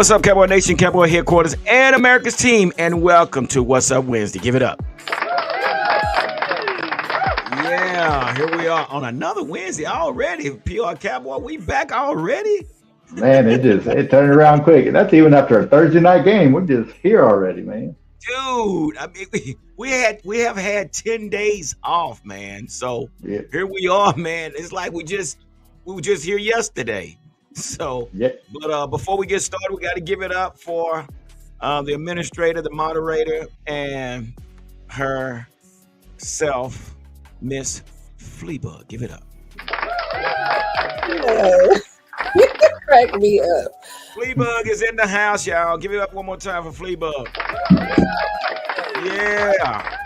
What's up, Cowboy Nation, Cowboy Headquarters, and America's team, and welcome to What's Up Wednesday. Give it up. Yeah, here we are on another Wednesday already. PR Cowboy, we back already. Man, it turned around quick. And that's even after a Thursday night game. We're just here already, man. Dude, I mean, we have had 10 days off, man. So Yeah. here we are, man. It's like we were just here yesterday. So, Yeah. but before we get started, we got to give it up for the administrator, the moderator, and herself, Miss Fleabug. Give it up. You crack me up. Fleabug is in the house, y'all. Give it up one more time for Fleabug. Yeah.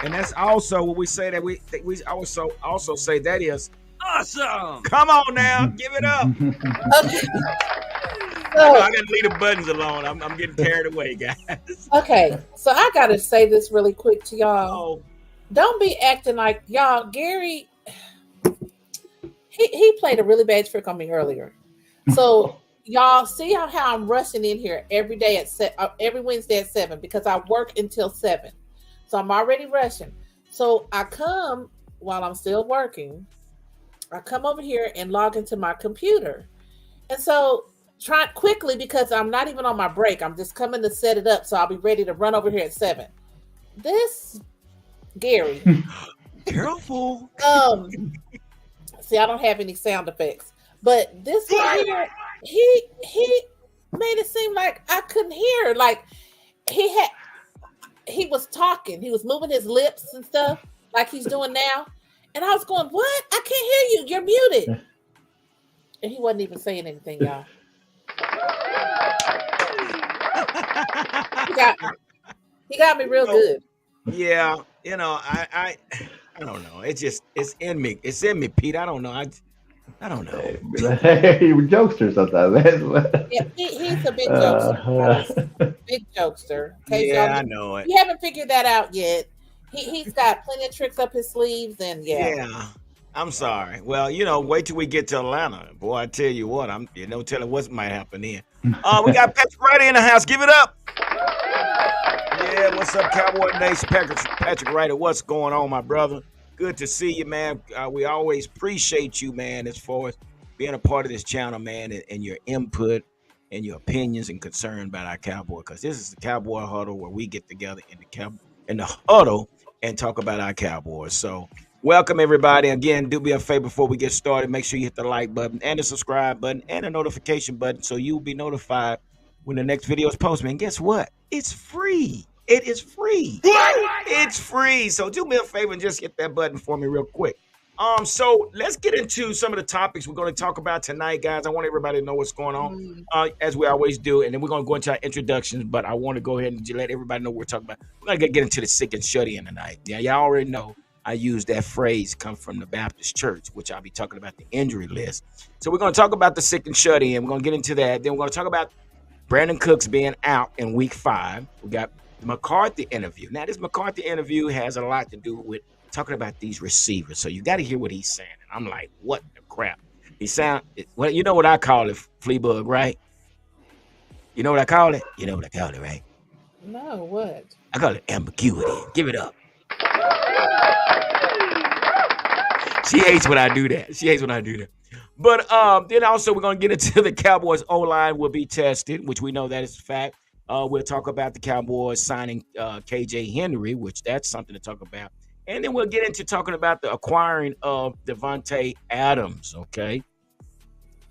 And that's also what we say that we also say that is awesome. Come on now, give it up. Okay. I gotta leave the buttons alone. I'm getting carried away, guys. Okay, so I gotta say this really quick to y'all. Oh, Don't be acting like y'all. Gary, he played a really bad trick on me earlier. So y'all see how I'm rushing in here every day every Wednesday at 7 because I work until 7. So I'm already rushing. So I come while I'm still working. I come over here and log into my computer. And so try quickly because I'm not even on my break. I'm just coming to set it up. So I'll be ready to run over here at 7. This Gary. careful. See, I don't have any sound effects. But this one here, he made it seem like I couldn't hear. Like he was talking. He was moving his lips and stuff like he's doing now. And I was going, what? I can't hear you. You're muted. And he wasn't even saying anything, y'all. He got me real good. Yeah, I don't know. It's in me. It's in me, Pete. I don't know. I don't know. Hey, you jokester sometimes, man. Yeah, he's a big jokester. Big jokester. Okay, Yeah, so I know it. You haven't figured that out yet. He's got plenty of tricks up his sleeves, and Yeah. I'm sorry. Well, wait till we get to Atlanta. Boy, I tell you what, I'm no telling what might happen then. We got Patrick Wright in the house. Give it up. Yeah, what's up, Cowboy Nation? Patrick Wright, what's going on, my brother? Good to see you, man. We always appreciate you, man, as far as being a part of this channel, man, and your input and your opinions and concern about our Cowboy, because this is the Cowboy Huddle where we get together in the huddle and talk about our Cowboys. So welcome, everybody. Again, do me a favor before we get started. Make sure you hit the like button and the subscribe button and the notification button so you'll be notified when the next video is posted. And guess what? It's free. It is free. It's free. So do me a favor and just hit that button for me real quick. So let's get into some of the topics we're going to talk about tonight, guys. I want everybody to know what's going on, as we always do, and then we're going to go into our introductions. But I want to go ahead and let everybody know what we're talking about. We're going to get into the sick and shut in tonight. Yeah, y'all already know I use that phrase come from the Baptist Church, which I'll be talking about the injury list. So we're going to talk about the sick and shut in. We're going to get into that. Then we're going to talk about Brandon Cooks being out in week 5. We got the McCarthy interview. Now, this McCarthy interview has a lot to do with talking about these receivers. So you got to hear what he's saying. And I'm like, what the crap? Well, you know what I call it, Fleabug, right? You know what I call it? You know what I call it, right? No, what? I call it ambiguity. Give it up. She hates when I do that. But then also we're going to get into the Cowboys O-line will be tested, which we know that is a fact. We'll talk about the Cowboys signing KJ Henry, which that's something to talk about. And then we'll get into talking about the acquiring of Devontae Adams, okay?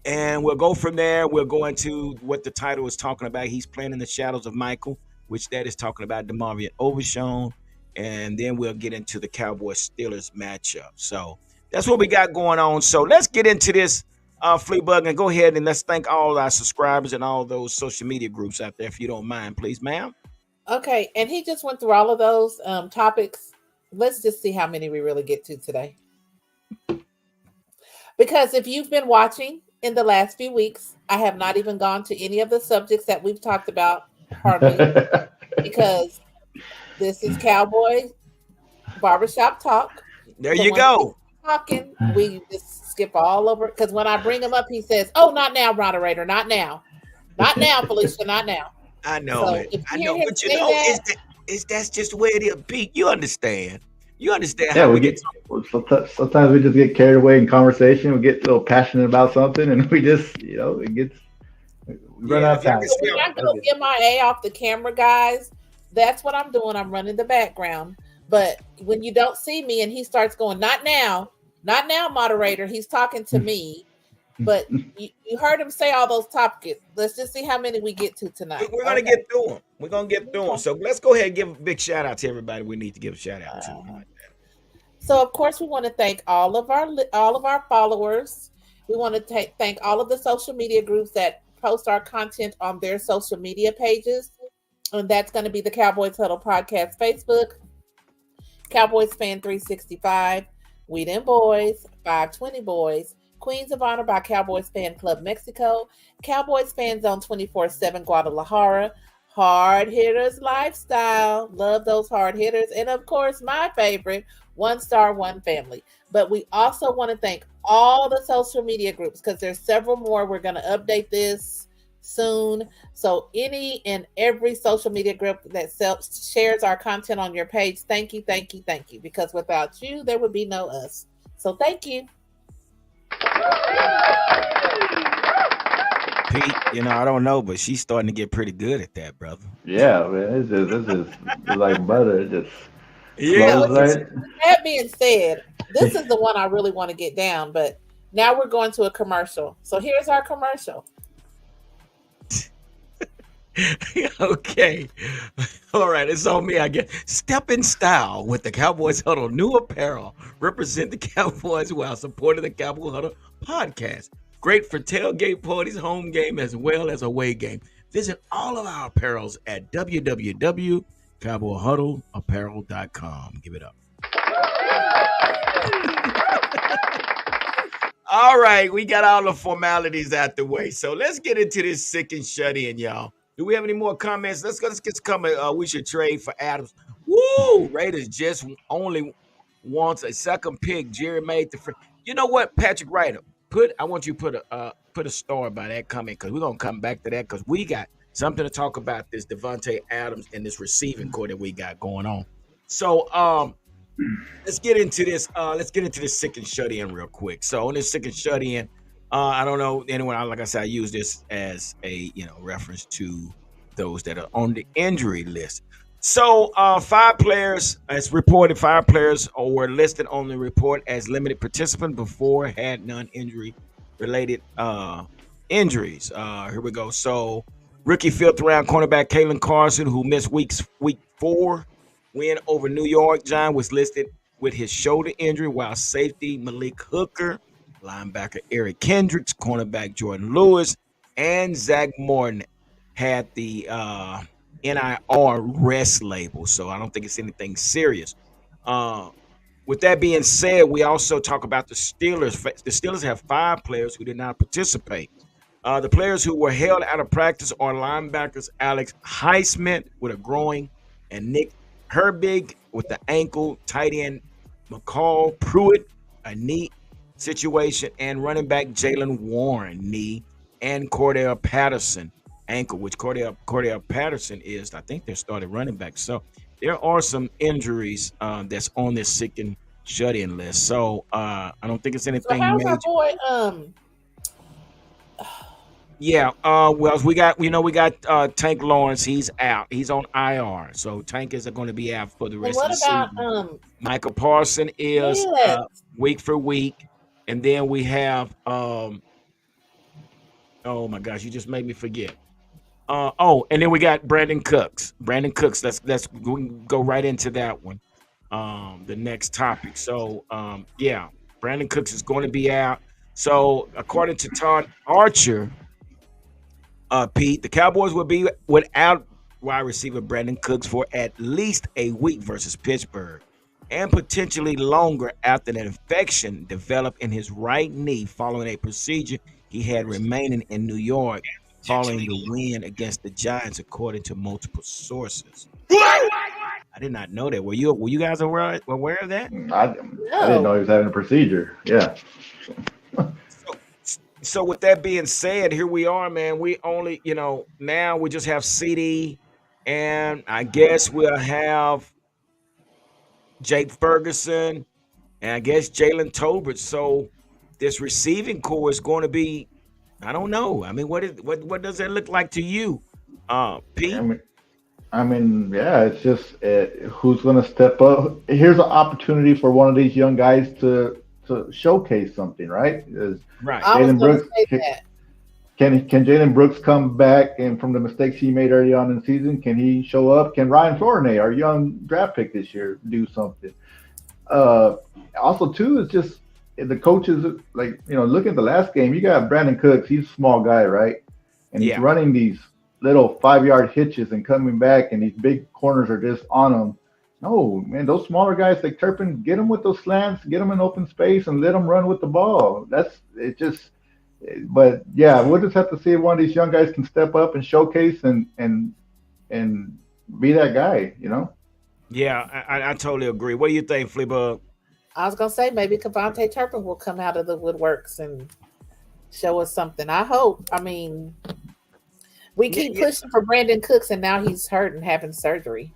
And we'll go from there. We'll go into what the title is talking about. He's playing in the shadows of Michael, which that is talking about DeMarvion Overshown. And then we'll get into the Cowboys-Steelers matchup. So that's what we got going on. So let's get into this, Fleabug, and go ahead and let's thank all our subscribers and all those social media groups out there, if you don't mind, please, ma'am. Okay, and he just went through all of those topics. Let's just see how many we really get to today. Because if you've been watching in the last few weeks, I have not even gone to any of the subjects that we've talked about, hardly, because this is Cowboy Barbershop Talk. There you go. Talking, we just skip all over, because when I bring him up, he says, "Oh, not now, moderator, not now." Not now, Felicia. Not now. I know So it. if I you hear know, him but you say know, that, that's just the way it is. Pete, you understand? You understand Yeah, how we we get? get sometimes we just get carried away in conversation. We get a little passionate about something, and we just it gets we run Yeah, out if of y'all time. can so see, when I go MIA off the camera, guys, that's what I'm doing. I'm running the background. But when you don't see me and he starts going, not now, moderator, he's talking to me. But you heard him say all those topics. Let's just see how many we get to tonight. we're gonna Okay. get through them. We're gonna get through them. Okay. So let's go ahead and give a big shout out to everybody we need to give a shout out to. Uh, so of course we want to thank all of our followers. We want to thank all of the social media groups that post our content on their social media pages. And that's going to be the Cowboys Huddle Podcast Facebook, Cowboys Fan 365, We Them Boys, 520 Boys, Queens of Honor by Cowboys Fan Club Mexico, Cowboys Fan Zone 24/7 Guadalajara, Hard Hitters Lifestyle. Love those hard hitters. And of course, my favorite, One Star One Family. But we also want to thank all the social media groups because there's several more. We're going to update this soon. So any and every social media group that shares our content on your page, thank you, thank you, thank you. Because without you, there would be no us. So thank you. Pete, I don't know, but she's starting to get pretty good at that, brother. Yeah, man, it's like butter. It just Yeah, flows right. With that being said, this is the one I really want to get down, but now we're going to a commercial. So here's our commercial. Okay. All right, it's on me, I guess. Step in style with the Cowboys Huddle new apparel. Represent the Cowboys while supporting the Cowboy Huddle podcast. Great for tailgate parties, home game, as well as away game. Visit all of our apparels at www.cowboyhuddleapparel.com. Give it up. All right, we got all the formalities out the way. So let's get into this sick and shut in, y'all. Do we have any more comments? Let's get coming. We should trade for Adams. Woo! Raiders just only wants a second pick. Jerry made the free. You know what, Patrick Ryder? I want you to put a story by that comment because we're gonna come back to that because we got something to talk about this Devontae Adams and this receiving core that we got going on. So let's get into this. Let's get into this sick and shut in real quick. So on this sick and shut in, I don't know anyone. Like I said, I use this as a reference to those that are on the injury list. So 5 players, as reported, 5 players were listed on the report as limited participant before had non-injury related injuries. Here we go. So rookie 5th round cornerback Kalen Carson, who missed week 4 win over New York, John, was listed with his shoulder injury, while safety Malik Hooker, linebacker Eric Kendricks, cornerback Jordan Lewis, and Zach Morton had the NIR rest label. So I don't think it's anything serious. With that being said, we also talk about the Steelers. The Steelers have 5 players who did not participate. The players who were held out of practice are linebackers Alex Highsmith with a groin and Nick Herbig with the ankle, tight end McCall Pruitt, a knee situation, and running back Jalen Warren, knee, and Cordell Patterson, ankle, which Cordell Patterson is, I think, their starting running back. So there are some injuries that's on this sick and shut-in list. So I don't think it's anything So how's major. our boy? Yeah, well, we got Tank Lawrence. He's out. He's on IR. So Tank is going to be out for the And rest of what the about season. Michael Parson is yes. week for week, and then we have oh my gosh, you just made me forget. And then we got Brandon Cooks. Let's go right into that one. The next topic. So yeah, Brandon Cooks is going to be out. So according to Todd Archer, Pete, the Cowboys will be without wide receiver Brandon Cooks for at least a week versus Pittsburgh, and potentially longer after an infection developed in his right knee following a procedure he had remaining in New York following the win against the Giants, according to multiple sources. I did not know that. Were you guys aware of that? I didn't know he was having a procedure. Yeah. So with that being said, here we are, man. We only, now we just have CD, and I guess we'll have Jake Ferguson, and I guess Jalen Tolbert. So this receiving core is going to be, I don't know. I mean, what does that look like to you, I Pete? mean, yeah, it's just who's going to step up. Here's an opportunity for one of these young guys to showcase something, right? Is Right. I was Jalen going to Brooks say that. can Jalen Brooks come back and from the mistakes he made early on in the season, can he show up? Can Ryan Flournoy, our young draft pick this year, do something? Uh, Also, too, it's just the coaches like look at the last game. You got Brandon Cooks. He's a small guy, right? And he's Yeah. running these little 5 yard hitches and coming back, and these big corners are just on him. No, man, those smaller guys like Turpin, get them with those slants, get them in open space, and let them run with the ball. That's it. Just, but yeah, we'll just have to see if one of these young guys can step up and showcase and be that guy. Yeah, I totally agree. What do you think, Fleabug? I was going to say maybe Cavante Turpin will come out of the woodworks and show us something. I hope. I mean, we Yeah, keep yeah, pushing for Brandon Cooks, and now he's hurt and having surgery.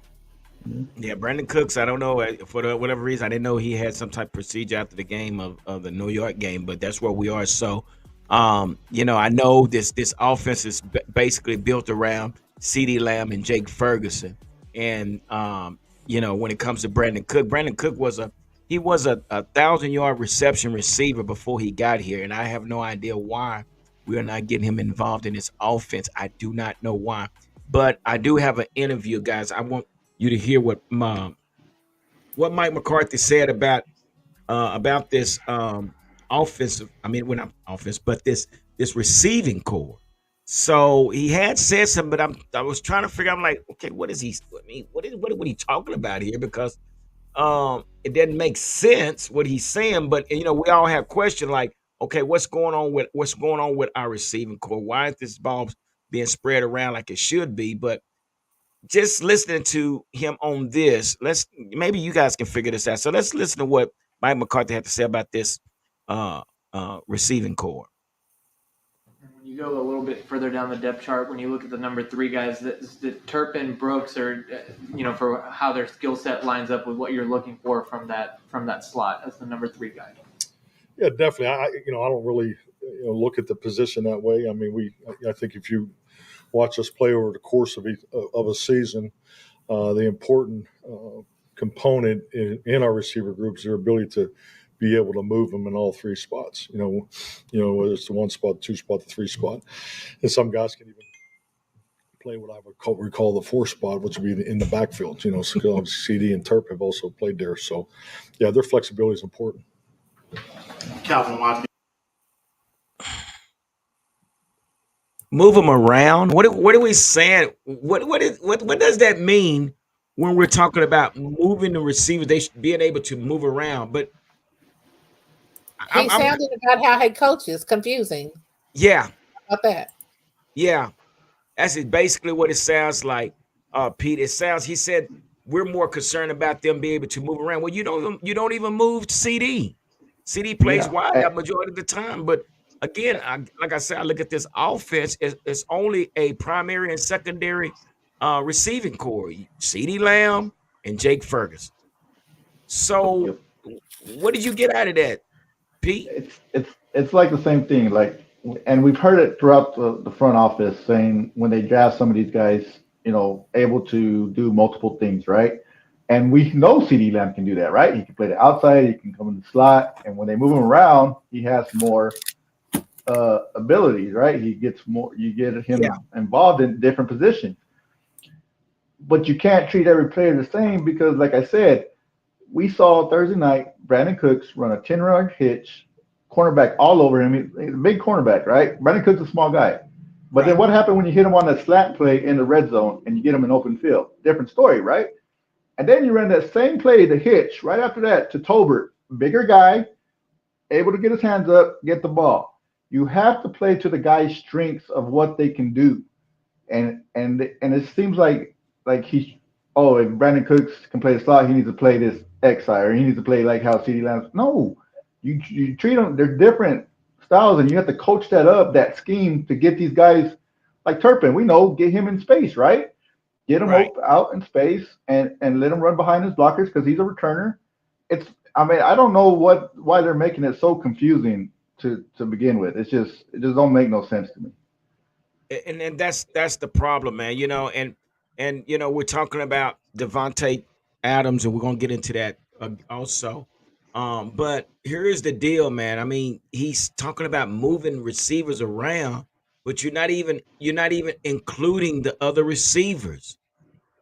yeah. Brandon Cooks. I don't know for whatever reason. I didn't know he had some type of procedure after the game of the New York game, but that's where we are. So, I know this offense is basically built around CeeDee Lamb and Jake Ferguson, and when it comes to Brandon Cook was a 1,000 yard reception receiver before he got here, and I have no idea why we are not getting him involved in this offense. I do not know why, but I do have an interview, guys. I want you to hear what Mike McCarthy said about this offensive. I mean, we're not offense, but this receiving core. So he had said something, but I was trying to figure. I'm like, okay, what is he? I mean, what he talking about here? Because it doesn't make sense what he's saying. But we all have questions like, okay, what's going on with our receiving core? Why is this ball being spread around like it should be? But just listening to him on this, let's maybe you guys can figure this out. So let's listen to what Mike McCarthy had to say about this uh receiving core. And when you go a little bit further down the depth chart, when you look at the number three guys, that Turpin, Brooks, are for how their skill set lines up with what you're looking for from that slot as the number three guy. Yeah, definitely. I don't really look at the position that way. I mean, I think if you watch us play over the course of a season, the important component in our receiver group is their ability to be able to move them in all three spots. Whether it's the one spot, two spot, the three spot, and some guys can even play what I would recall the four spot, which would be in the backfield. So CD and Turp have also played there. So, yeah, their flexibility is important. Calvin Watkins. Move them around. What are we saying? What does that mean when we're talking about moving the receiver? They should being able to move around. But He I'm sounded about how he coaches confusing yeah, about that. yeah. That's basically what it sounds like, Pete. He said we're more concerned about them being able to move around. Well, you don't even move CD. CD plays Yeah. wide that majority of the time. But again, like I said, I look at this offense. It's only a primary and secondary receiving core. CD Lamb and Jake Ferguson. So Yep. what did you get out of that, Pete? It's like the same thing. Like, and we've heard it throughout the front office saying when they draft some of these guys, able to do multiple things, right? And we know CD Lamb can do that, right? He can play the outside, he can come in the slot, and when they move him around, he has more abilities, right? He gets more. You get Yeah, him involved in different positions, but you can't treat every player the same because, like I said, we saw Thursday night Brandon Cooks run a 10 yard hitch, cornerback all over him. He's a big cornerback, right? Brandon Cooks is a small guy. But then right. what happened when you hit him on that slant play in the red zone and you get him in open field? Different story, right? And then you ran that same play, the hitch, right after that to Tolbert, bigger guy, able to get his hands up, get the ball. You have to play to the guy's strengths of what they can do. And it seems like he if Brandon Cooks can play the slot, he needs to play this X side or he needs to play like how CD Lamb's. No, you treat them. They're different styles, and you have to coach that up, that scheme to get these guys like Turpin. We know, get him in space, right? Get him Right. out in space and let him run behind his blockers because he's a returner. It's I mean I don't know why they're making it so confusing to begin with. It just don't make no sense to me. And that's the problem, man. And we're talking about Devontae Adams, and we're gonna get into that also. But here is the deal, man. I mean, he's talking about moving receivers around, but you're not even including the other receivers.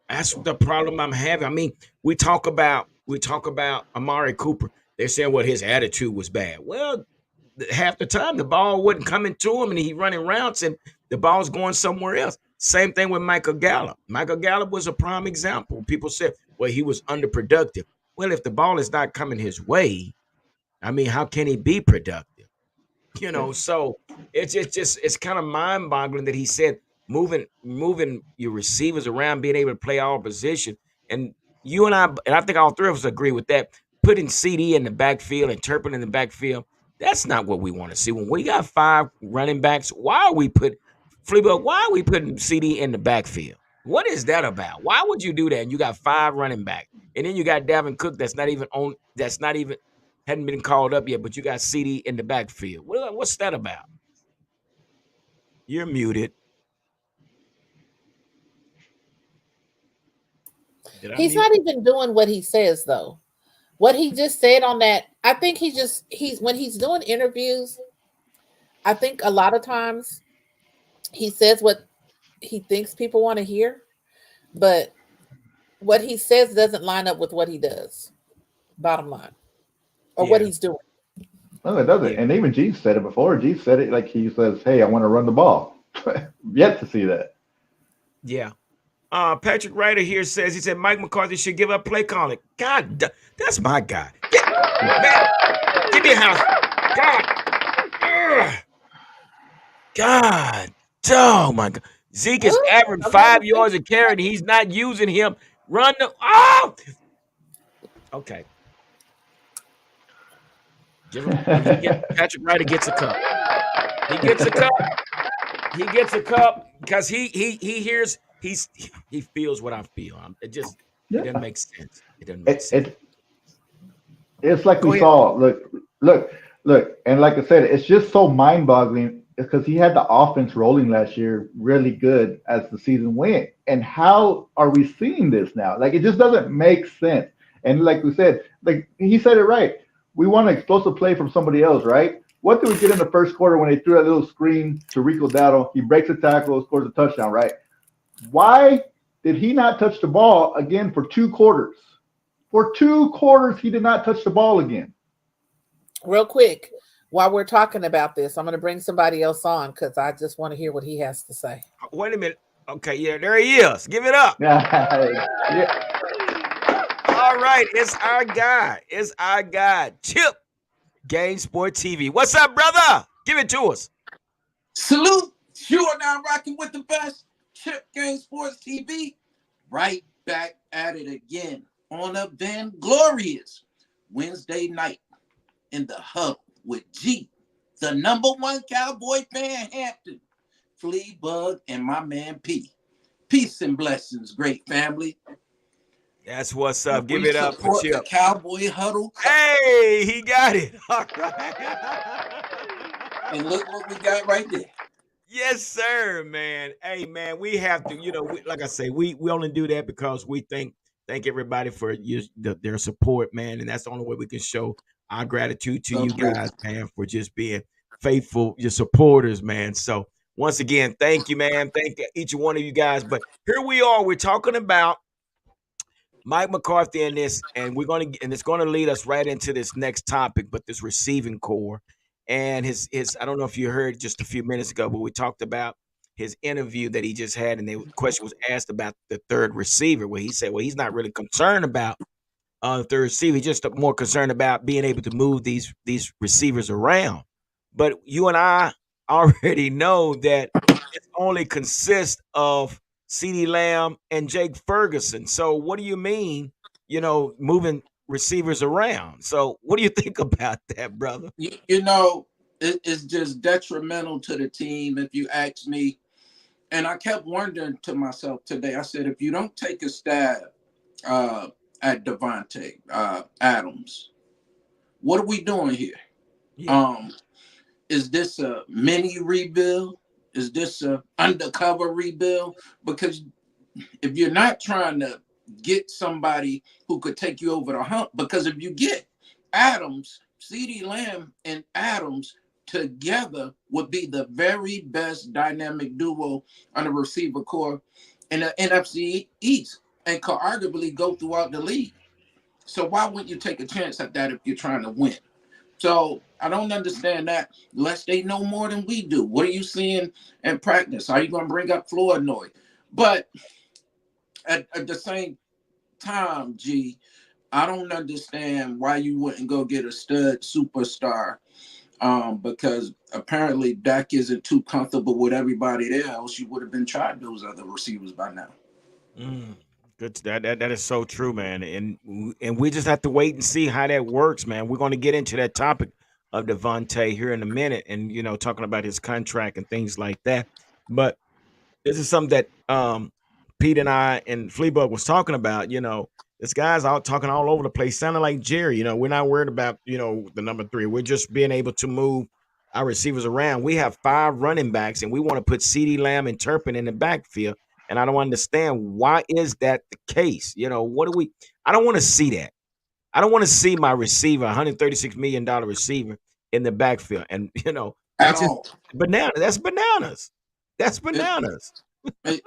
That's the problem I'm having. I mean, we talk about Amari Cooper. They're saying, well, his attitude was bad. Well, half the time the ball wasn't coming to him and he running routes and the ball's going somewhere else. Same thing with Michael Gallup. Michael Gallup was a prime example. People said, well, he was underproductive. Well, if the ball is not coming his way, I mean, how can he be productive? So it's kind of mind-boggling that he said moving your receivers around, being able to play all position. And I think all three of us agree with that. Putting CD in the backfield and Turpin in the backfield, that's not what we want to see. When we got five running backs, why are we putting CD in the backfield? What is that about? Why would you do that? And you got five running backs. And then you got Dalvin Cook that's not even hadn't been called up yet, but you got CD in the backfield. What's that about? You're muted. Did I He's mute? not even doing what he says though. What he just said on that, I think he's when he's doing interviews, I think a lot of times he says what he thinks people want to hear, but what he says doesn't line up with what he does. Bottom line, or what Yeah, he's doing. No, it doesn't. yeah, And even G said it before. G said it like he says, "Hey, I want to run the ball." Yet to see that. yeah. Patrick Ryder here says he said Mike McCarthy should give up play calling. That's my guy. Man, give me a house. God, ugh, God, oh my God. Zeke is averaging I'm not 5 yards a carry, and he's not using him. Run the okay. Patrick Ryder gets a cup. He gets a cup. He gets a cup because he hears he feels what I feel. It doesn't Yeah. make sense. It doesn't make It, sense. it it's like Go we ahead. saw. Look, and like I said, it's just so mind-boggling because he had the offense rolling last year really good as the season went. And how are we seeing this now? Like it just doesn't make sense. And like we said, like he said it right. We want an explosive play from somebody else, right? What did we get in the first quarter when they threw that little screen to Rico Dowdle? He breaks a tackle, scores a touchdown, right? Why did he not touch the ball again for 2 quarters? For 2 quarters, he did not touch the ball again. Real quick, while we're talking about this, I'm going to bring somebody else on because I just want to hear what he has to say. Wait a minute. Okay, yeah, there he is. Give it up. Yeah. All right, it's our guy. It's our guy, Chip, Game Sport TV. What's up, brother? Give it to us. Salute! You are now rocking with the best. Chip Game Sports TV. Right back at it again on a Van Glorious Wednesday night in the hub with G, the #1 Cowboy fan Hampton, Fleabug, and my man P. Peace and blessings, great family. That's what's And up. Give we it up for support the Chip. Cowboy Huddle Cup. Hey, he got it. All right. And look what we got right there. Yes, sir, man. Hey, man, we have to, like I say, we only do that because we thank everybody for their support, man, and that's the only way we can show our gratitude to you guys, man, for just being faithful, your supporters, man. So once again, thank you, man. Thank each one of you guys. But here we are. We're talking about Mike McCarthy in this, and it's gonna lead us right into this next topic, but this receiving core and his I don't know if you heard just a few minutes ago, but we talked about his interview that he just had, and the question was asked about the third receiver, where he said, well, he's not really concerned about third receiver, he's just more concerned about being able to move these receivers around. But you and I already know that it only consists of CeeDee Lamb and Jake Ferguson. So what do you mean, moving receivers around? So what do you think about that, brother? You know, it's just detrimental to the team, if you ask me. And I kept wondering to myself today, I said, if you don't take a stab at Devontae Adams, what are we doing here? Yeah. Is this a mini rebuild? Is this a undercover rebuild? Because if you're not trying to get somebody who could take you over the hump, because if you get Adams, CeeDee Lamb and Adams together would be the very best dynamic duo on the receiver core in the NFC East and could arguably go throughout the league. So why wouldn't you take a chance at that if you're trying to win? So I don't understand that unless they know more than we do. What are you seeing in practice? Are you going to bring up Flournoy? But at the same time, G, I don't understand why you wouldn't go get a stud superstar, because apparently Dak isn't too comfortable with everybody else. You would have been trying those other receivers by now. Mm, good. That is so true, man. And we just have to wait and see how that works, man. We're going to get into that topic of Devontae here in a minute, and talking about his contract and things like that. But this is something that Pete and I and Fleabug was talking about. This guy's out talking all over the place, sounding like Jerry. We're not worried about the number 3. We're just being able to move our receivers around. We have 5 running backs, and we want to put CeeDee Lamb and Turpin in the backfield. And I don't understand, why is that the case? What do we? I don't want to see that. I don't want to see my receiver, $136 million receiver, in the backfield. And At that's just all. banana. That's bananas. That's It, bananas. it,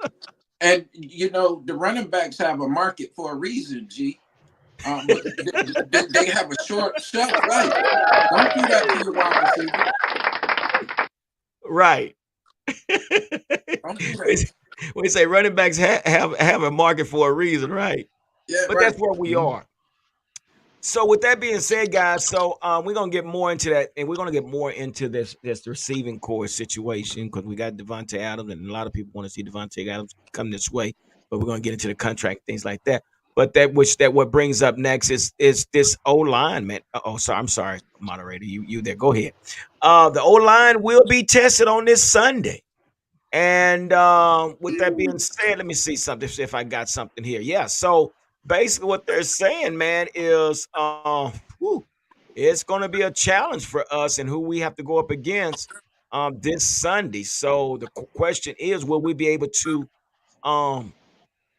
and the running backs have a market for a reason, G. But they have a short shelf life. Don't do that to your wide receiver. Right. Don't do that. We say running backs have a market for a reason, right? Yeah, But right. that's where we Mhm. are. So with that being said, guys, so we're gonna get more into that, and we're gonna get more into this receiving core situation, because we got Devontae Adams, and a lot of people want to see Devontae Adams come this way. But we're gonna get into the contract, things like that. But what brings up next is this O line, man. Oh, sorry, I'm sorry, moderator, you there? Go ahead. The O line will be tested on this Sunday. And with that being said, let me see something, see if I got something here. Yeah. So basically, what they're saying, man, is it's going to be a challenge for us and who we have to go up against this Sunday. So the question is, will we be able to um,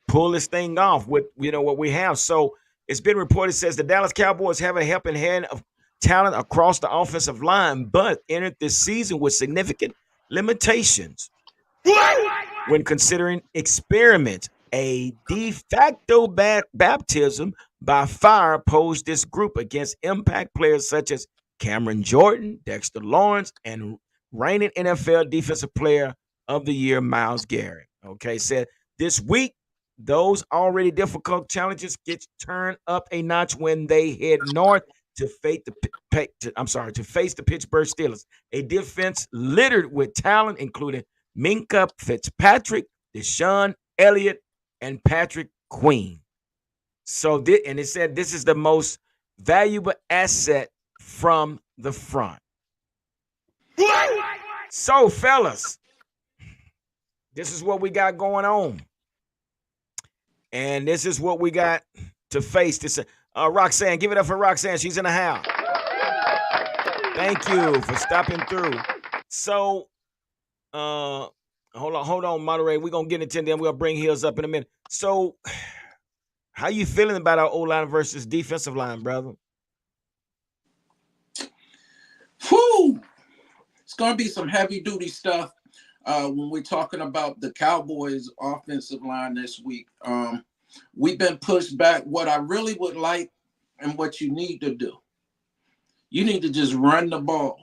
pull this thing off with what we have? So it's been reported, says the Dallas Cowboys have a helping hand of talent across the offensive line, but entered this season with significant limitations when considering experiment. A de facto baptism by fire posed this group against impact players such as Cameron Jordan, Dexter Lawrence, and reigning NFL Defensive Player of the Year, Myles Garrett. Okay, said this week, those already difficult challenges get turned up a notch when they head north to face to face the Pittsburgh Steelers, a defense littered with talent, including Minka Fitzpatrick, Deshaun Elliott, and Patrick Queen. So, and it said this is the most valuable asset from the front. So, fellas, this is what we got going on. And this is what we got to face. This Roxanne, give it up for Roxanne. She's in the house. Thank you for stopping through. So, hold on, moderator. We're gonna get into them. We'll bring Hills up in a minute. So, how you feeling about our O line versus defensive line, brother? Whew. It's going to be some heavy duty stuff when we're talking about the Cowboys offensive line this week. We've been pushed back. What I really would like and what you need to do, you need to just run the ball.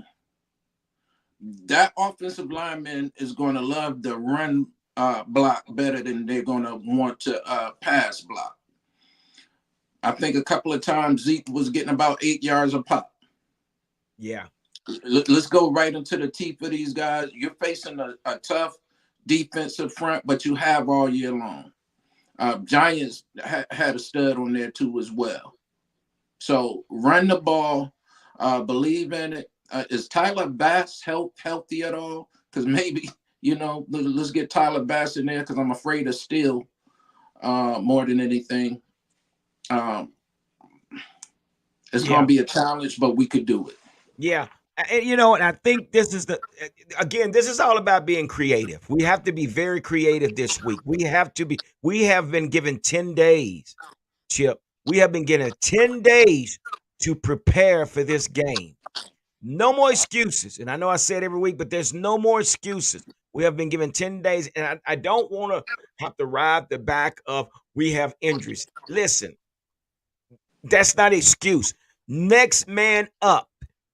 That offensive lineman is going to love the run block better than they're going to want to pass block. I think a couple of times Zeke was getting about 8 yards a pop. Yeah. Let's go right into the teeth of these guys. You're facing a tough defensive front, but you have all year long. Giants had a stud on there too as well. So run the ball, believe in it, Is Tyler Bass healthy at all? Because maybe, let's get Tyler Bass in there because I'm afraid of Steele more than anything. It's going to be a challenge, but we could do it. Yeah. And I think this is this is all about being creative. We have to be very creative this week. We have been given 10 days, Chip. We have been given 10 days to prepare for this game. No more excuses. And I know I say it every week, but there's no more excuses. We have been given 10 days, and I don't want to have to ride the back of we have injuries. Listen, that's not an excuse. Next man up.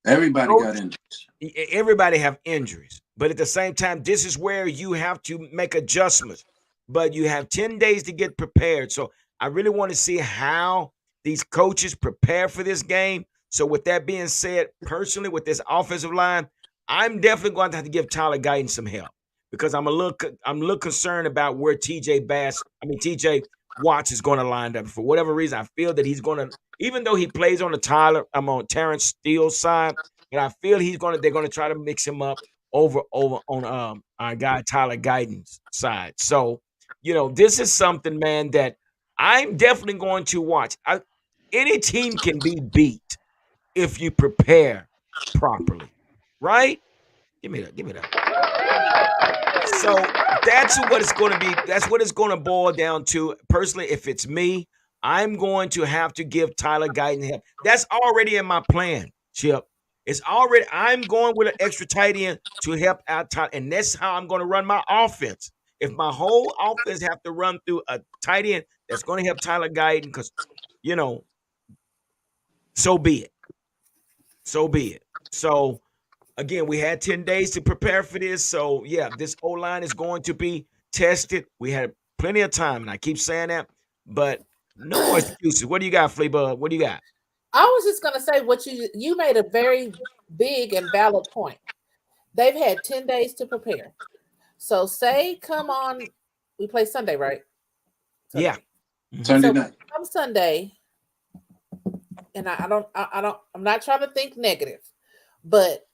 Everybody got injuries. Everybody have injuries. But at the same time, this is where you have to make adjustments. But you have 10 days to get prepared. So I really want to see how these coaches prepare for this game. So with that being said, personally, with this offensive line, I'm definitely going to have to give Tyler Guyton some help because I'm a little concerned about where TJ Watts is going to line up. For whatever reason, I feel that he's going to, even though he plays on on Terrence Steele's side, but I feel they're going to try to mix him up over on our guy Tyler Guyton's side. So, this is something, man, that I'm definitely going to watch. Any team can be beat if you prepare properly, right? Give me that. So that's what it's going to be. That's what it's going to boil down to. Personally, if it's me, I'm going to have to give Tyler Guyton help. That's already in my plan, Chip. I'm going with an extra tight end to help out Tyler, and that's how I'm going to run my offense. If my whole offense have to run through a tight end, that's going to help Tyler Guyton because, so be it. So be it. So, again, we had 10 days to prepare for this. So, yeah, this O-line is going to be tested. We had plenty of time, and I keep saying that, but no more excuses. What do you got, Fleabug? What do you got? I was just going to say what you made a very big and valid point. They've had 10 days to prepare. So say we play Sunday, right? Sunday. Yeah. Sunday night. Come Sunday, and I'm not trying to think negative, but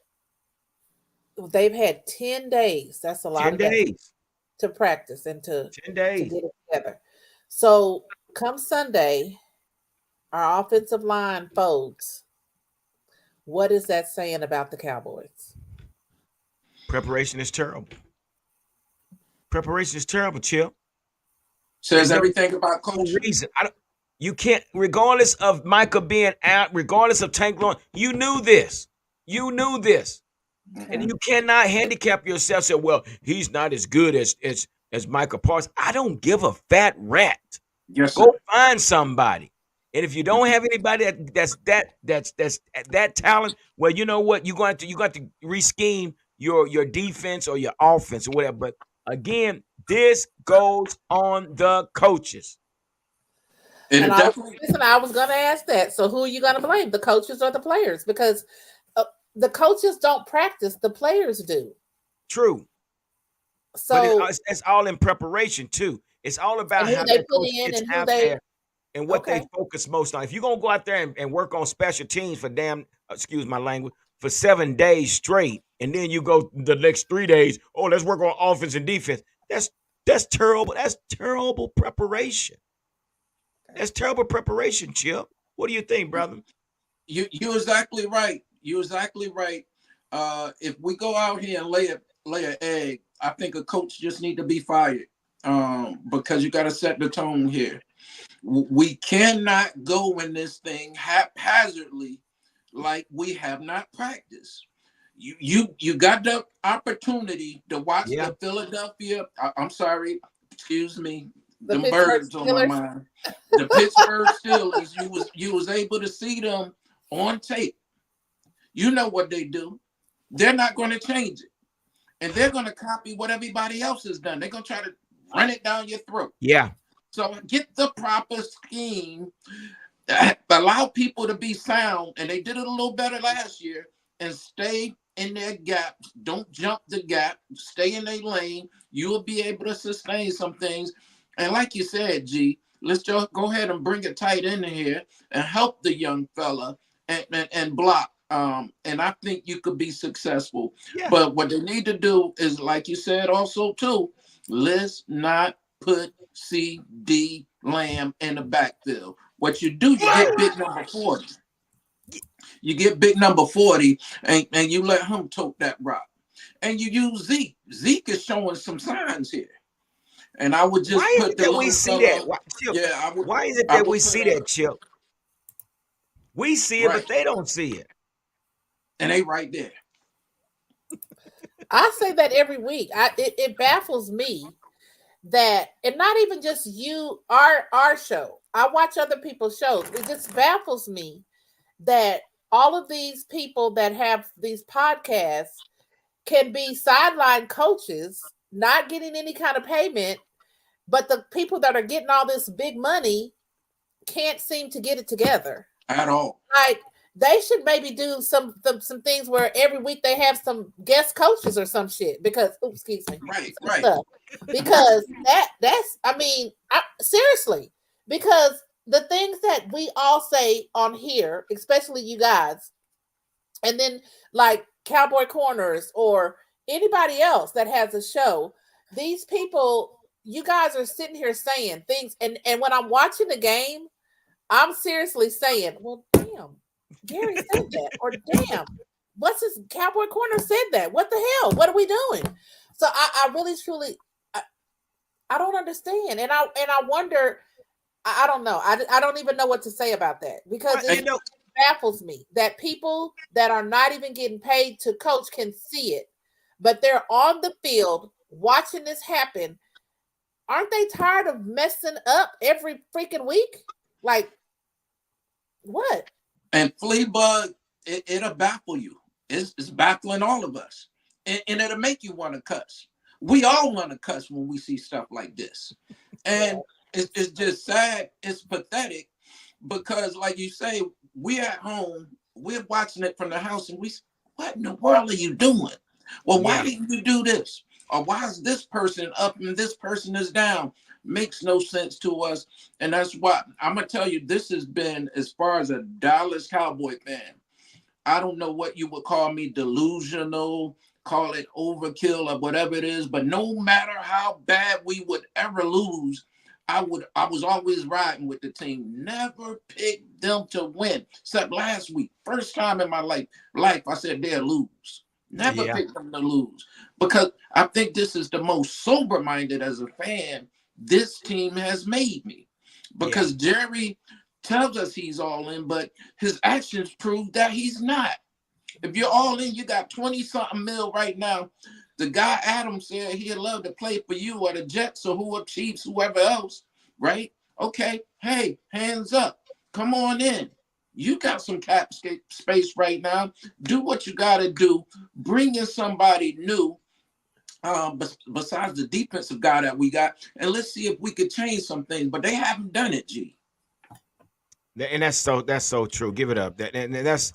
they've had 10 days. That's a lot of days to practice and to 10 days to get it together. So come Sunday, our offensive line folds. What is that saying about the Cowboys? Preparation is terrible. Preparation is terrible, Chip. Says everything about coaching. You can't, regardless of Micah being out, regardless of Tank Long, you knew this. Mm-hmm. And you cannot handicap yourself. Say, well, he's not as good as Micah Parsons. I don't give a fat rat. Yes, go find somebody. And if you don't have anybody that's that talent, well, you know what? You got to rescheme your defense or your offense or whatever. But again, this goes on the coaches. And I was going to ask that. So who are you going to blame, the coaches or the players? Because the coaches don't practice, the players do. True. So but it's all in preparation too. It's all about how they put in and who they and what they focus most on. If you're gonna go out there and work on special teams for excuse my language, for 7 days straight, and then you go the next 3 days, let's work on offense and defense. That's terrible. That's terrible preparation. That's terrible preparation, Chip. What do you think, brother? You're exactly right. You're exactly right. If we go out here and lay an egg, I think a coach just need to be fired because you got to set the tone here. We cannot go in this thing haphazardly like we have not practiced. You got the opportunity to watch the Philadelphia. I'm sorry, excuse me. The birds on my mind. The Pittsburgh Steelers. You was able to see them on tape. You know what they do. They're not going to change it. And they're going to copy what everybody else has done. They're going to try to run it down your throat. Yeah. So get the proper scheme. Allow people to be sound. And they did it a little better last year. And stay in their gaps. Don't jump the gap. Stay in their lane. You will be able to sustain some things. And like you said, G, let's just go ahead and bring it tight in here and help the young fella and block. And I think you could be successful. Yeah. But what they need to do is, like you said, also too, let's not put CD Lamb in the backfield. What you do, you get big number 40. You get big number 40, and you let him tote that rock. And you use Zeke. Zeke is showing some signs here. And I would just Why is put it the that we little see fellow. that? Why, Chip, Yeah, I would. why is it I that would we put see that, Chip? We see it, right, but they don't see it. and they right there. I say that every week. It baffles me that, and not even just you, our show. I watch other people's shows. It just baffles me that all of these people that have these podcasts can be sideline coaches, not getting any kind of payment, but the people that are getting all this big money can't seem to get it together At all. like they should maybe do some things where every week they have some guest coaches or some shit because oops, excuse me, Right, some right. stuff. Because that's I mean, seriously, because the things that we all say on here, especially you guys, and then like Cowboy Corners or anybody else that has a show, these people, you guys are sitting here saying things, and when I'm watching the game, I'm seriously saying, well, damn, Gary said that, or damn, what's his Cowboy Corner said that? What the hell? What are we doing? So I really truly, I don't understand, and I wonder. I don't know. I don't even know what to say about that because Well, it baffles me that people that are not even getting paid to coach can see it, but they're on the field watching this happen. Aren't they tired of messing up every freaking week? Like, what? And flea bug, it'll baffle you. It's baffling all of us. And it'll make you want to cuss. We all want to cuss when we see stuff like this. And it's just sad. It's pathetic because, like you say, we're at home, we're watching it from the house, and what in the world are you doing? Well, why yeah, didn't you do this? Or why is this person up and this person is down? Makes no sense to us. And that's why I'm going to tell you, this has been, as far as a Dallas Cowboy fan, I don't know what you would call me, delusional, call it overkill or whatever it is, but no matter how bad we would ever lose, I was always riding with the team. Never picked them to win, except last week. First time in my life I said they'll lose. Never yeah, picked them to lose. Because I think this is the most sober-minded as a fan this team has made me. Because Jerry tells us he's all in, but his actions prove that he's not. If you're all in, you got 20-something mil right now. The guy Adam said he'd love to play for you or the Jets or whoever, Chiefs, whoever else, right? Okay, hey, hands up. Come on in. You got some cap space right now. Do what you got to do. Bring in somebody new besides the defensive guy that we got, and let's see if we could change some things. But they haven't done it, G. and that's so true. Give it up. That is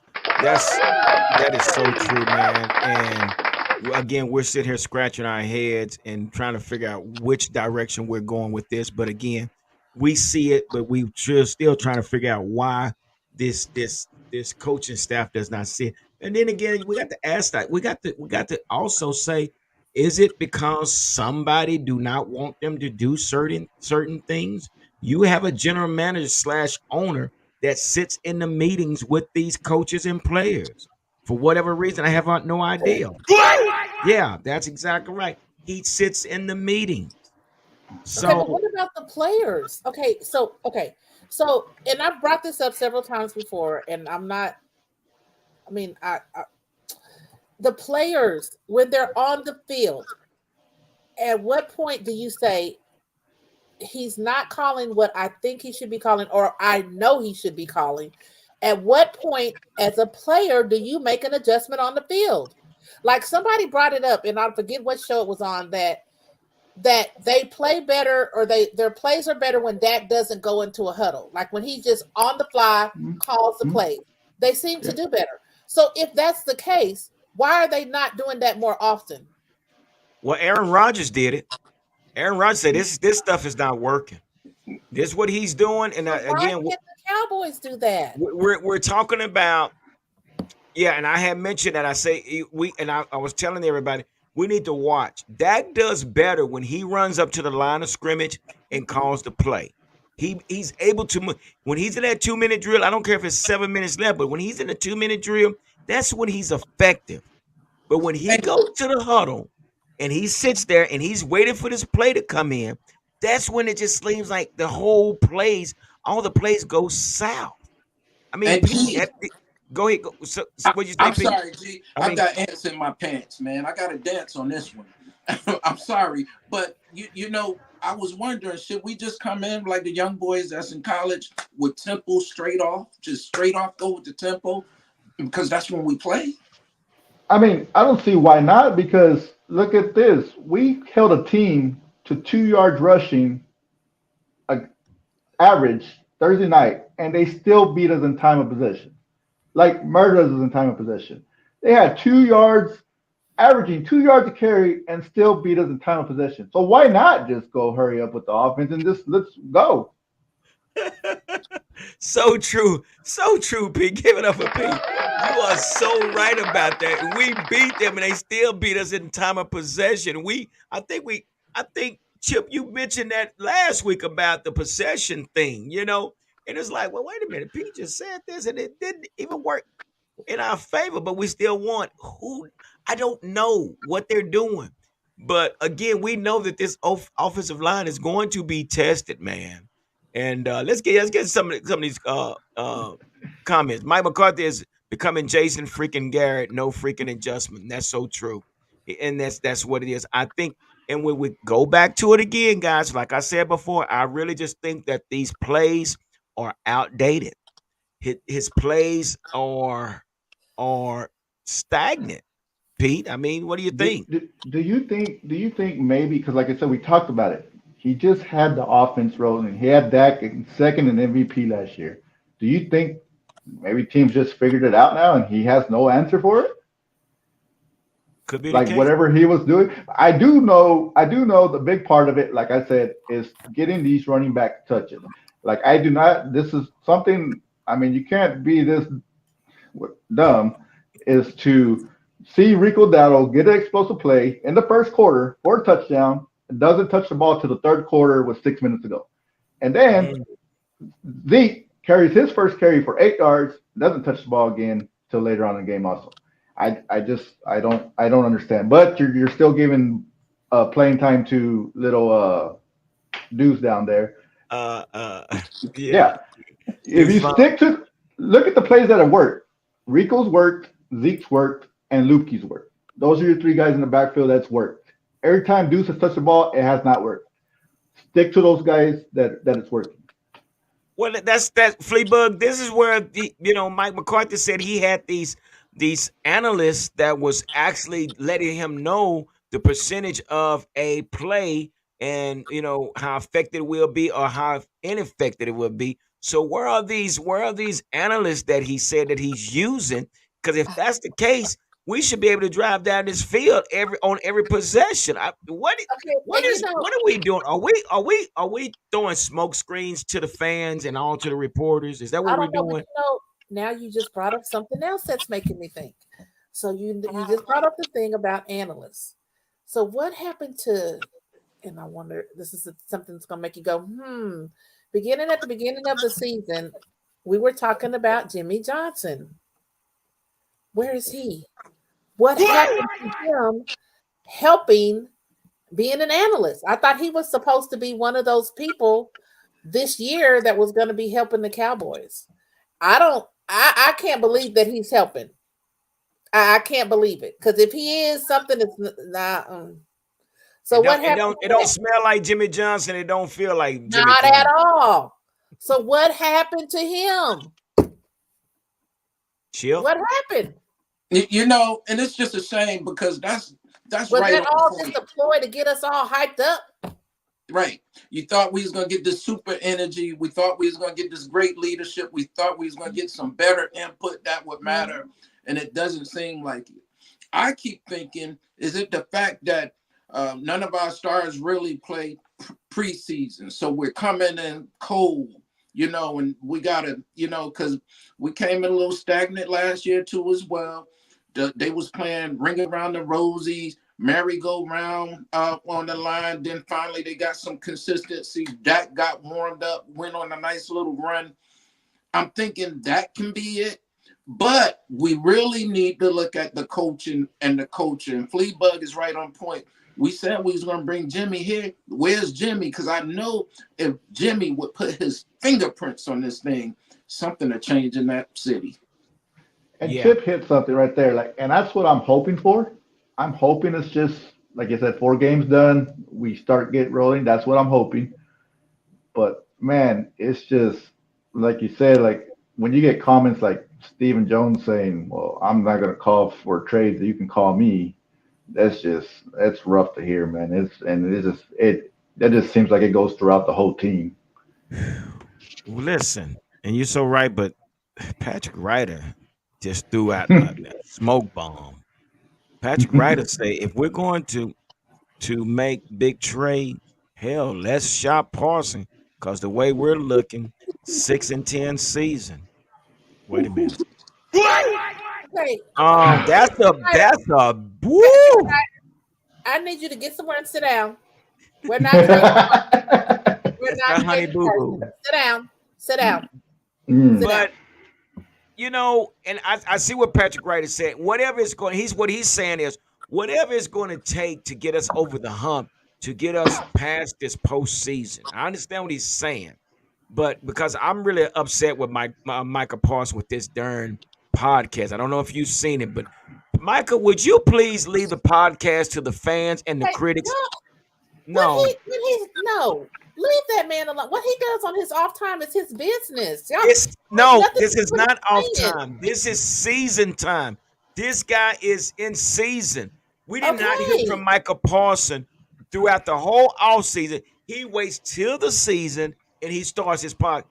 so true, man. And again, we're sitting here scratching our heads and trying to figure out which direction we're going with this. But again, we see it, but we just still trying to figure out why this coaching staff does not see it. And then again, we got to ask that. We got to also say, is it because somebody do not want them to do certain things? You have a general manager slash owner that sits in the meetings with these coaches and players for whatever reason. I have no idea. Yeah, that's exactly right. He sits in the meetings. Okay, but So what about the players? So, and I've brought this up several times before, and I'm not. I mean, the players when they're on the field, at what point do you say he's not calling what I think he should be calling, or I know he should be calling? At what point, as a player, do you make an adjustment on the field? Like somebody brought it up, and I forget what show it was on that they play better or their plays are better when Dak doesn't go into a huddle. Like when he just on the fly calls the play. They seem to do better. So if that's the case, why are they not doing that more often? well, Aaron Rodgers did it. Aaron Rodgers said this stuff is not working. This is what he's doing, and So why again, can't the Cowboys do that? we're talking about Yeah, and I had mentioned that. I say I was telling everybody we need to watch. Dak does better when he runs up to the line of scrimmage and calls the play. He's able to move when he's in that 2 minute drill. I don't care if it's 7 minutes left, but when he's in the 2 minute drill, that's when he's effective. But when he And, goes to the huddle and he sits there and he's waiting for this play to come in, that's when it just seems like all the plays go south. I mean, and Pete, G, go ahead. Go, what you say, I'm Pete? sorry, G. I I've mean, got ants in my pants, man. I got to dance on this one. I'm sorry, but you know, I was wondering, should we just come in like the young boys that's in college with tempo straight off, just straight off go with the tempo, because that's when we play. I mean, I don't see why not because look at this. We held a team to 2 yards rushing average Thursday night, and they still beat us in time of possession. Like murdered us in time of possession. They had 2 yards, averaging 2 yards a carry, and still beat us in time of possession. So why not just go hurry up with the offense and just let's go? so true, Pete. Give it up for Pete. You are so right about that. We beat them, and they still beat us in time of possession. I think Chip, you mentioned that last week about the possession thing. And it's like, well, wait a minute. Pete just said this, and it didn't even work in our favor, but we still want who I don't know what they're doing. But again, we know that this offensive line is going to be tested, man. And let's get some of these comments. Mike McCarthy is becoming Jason freaking Garrett, no freaking adjustment. That's so true, and that's what it is. I think, and when we go back to it again, guys, like I said before, I really just think that these plays are outdated. His plays are stagnant. Pete, I mean, what do you Do, think? do, do you think maybe because like I said we talked about it. He just had the offense rolling. He had Dak in second in MVP last year. Do you think maybe teams just figured it out now and he has no answer for it? Could be the Like case. whatever he was doing. I do know the big part of it, like I said, is getting these running back touches. Like I do not this is something I mean you can't be this dumb is to see Rico Dowdle get an explosive play in the first quarter for a touchdown and doesn't touch the ball to the third quarter with 6 minutes to go. And then Mm. Zeke carries his first carry for 8 yards, doesn't touch the ball again till later on in the game also. I don't understand. But you're still giving playing time to little dudes down there. Uh, uh, yeah, Yeah. If Deuce you Vaughn. stick to look at the plays that have worked. Rico's worked, Zeke's worked, and Luke's worked. Those are your three guys in the backfield that's worked. Every time Deuce has touched the ball, it has not worked. Stick to those guys that it's working. Well, that's that Fleabug. This is where Mike McCarthy said he had these analysts that was actually letting him know the percentage of a play and how effective it will be or how ineffective it will be. So where are these analysts that he said that he's using? Because if that's the case, we should be able to drive down this field every possession. Okay, What and is what are we doing? Are we throwing smoke screens to the fans and all to the reporters? Is that I what we're don't know, but doing? now you just brought up something else that's making me think. So you just brought up the thing about analysts. So what happened to? And I wonder, this is something that's gonna make you go, hmm. Beginning at the beginning of the season, we were talking about Jimmy Johnson. Where is he? What happened to him helping being an analyst? I thought he was supposed to be one of those people this year that was going to be helping the Cowboys. I can't believe that he's helping. I can't believe it because if he is something, it's not. So It what don't it happened don't to it don't that? smell like Jimmy Johnson. It don't feel like Jimmy Not at Johnson. all. So what happened to him? Chill. What happened? You know, and it's just a shame because that's Was right that on all just point. a ploy to get us all hyped up? Right. You thought we was gonna get this super energy. We thought we was gonna get this great leadership. We thought we was gonna get some better input that would Mhm. matter, and it doesn't seem like it. I keep thinking, is it the fact that none of our stars really play preseason, so we're coming in cold, And we gotta, because we came in a little stagnant last year too as well. They was playing Ring Around the Rosies, merry-go-round on the line. Then finally they got some consistency. Dak got warmed up, went on a nice little run. I'm thinking that can be it. But we really need to look at the coaching and the coaching. Fleabug is right on point. We said we was going to bring Jimmy here. Where's Jimmy? Because I know if Jimmy would put his fingerprints on this thing, something to change in that city. And Yeah. Chip hit something right there. And that's what I'm hoping for. I'm hoping it's just, like I said, 4 games done. We start getting rolling. That's what I'm hoping. But man, it's just like you said, like when you get comments like Stephen Jones saying, "Well, I'm not going to call for trades. You can call me." That's rough to hear, man. That just seems like it goes throughout the whole team. Listen, and you're so right, but Patrick Ryder just threw out a smoke bomb. Patrick Ryder say if we're going to make big trade, hell, let's shop Parson because the way we're looking, 6-10 season. Wait a minute. Okay, That's a woo. I need you to get somewhere and sit down. We're not trading. We're That's not not Honey trading. Boo Boo. Sit down. Sit down. Mm. Sit down. But and I see what Patrick Wright is saying. Whatever it's going, what he's saying is whatever it's going to take to get us over the hump, to get us past this postseason. I understand what he's saying, but because I'm really upset with Micah Parsons with this darn podcast. I don't know if you've seen it, but Micah, would you please leave the podcast to the fans and the Hey, critics? no. No, No. Leave that man alone. What he does on his off time is his business. this is not off time. This is season time. This guy is in season. We did not hear Okay. from Micah Parsons throughout the whole off season. He waits till the season and he starts his pod.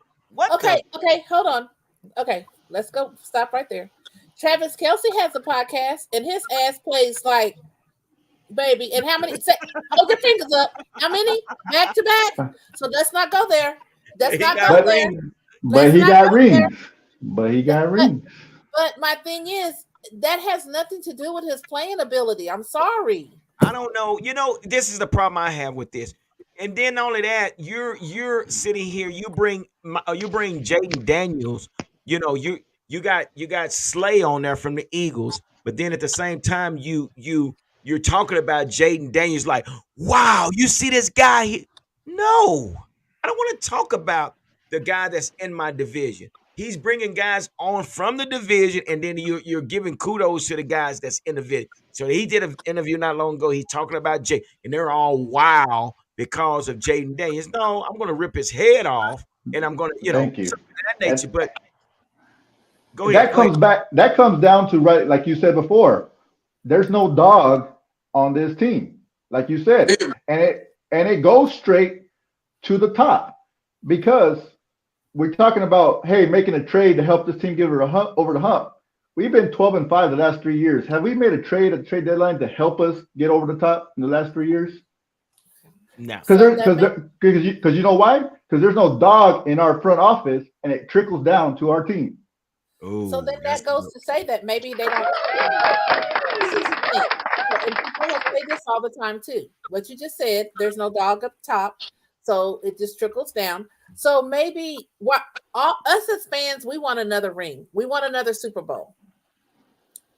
Okay, hold on. Okay, let's go. Stop right there. Travis Kelsey has a podcast, and his ass plays like baby. And how many? Hold your fingers up. How many? Back to back. So let's not go there. Let's not go there. But he got rings. But he got rings. But my thing is, that has nothing to do with his playing ability. I'm sorry. I don't know. This is the problem I have with this. And then not only that, you're sitting here. You bring Jaden Daniels. You got Slay on there from the Eagles, but then at the same time you're talking about Jaden Daniels like, wow, you see this guy? No, I don't want to talk about the guy that's in my division. He's bringing guys on from the division, and then you're giving kudos to the guys that's in the division. So he did an interview not long ago. He's talking about Jay, and they're all wow because of Jaden Daniels. No, I'm going to rip his head off, and I'm going to, Thank you. something of that nature. But go ahead. That comes down to, right, like you said before, there's no dog on this team, like you said, and it goes straight to the top because we're talking about, hey, making a trade to help this team get over the hump. We've been 12-5 the last 3 years. Have we made a trade deadline to help us get over the top in the last 3 years? No. Because you know why? Because there's no dog in our front office, and it trickles down to our team. Ooh, so then that goes to say that maybe they don't. And people will say this all the time too. What you just said, there's no dog up top, so it just trickles down. So maybe us as fans, we want another ring. We want another Super Bowl.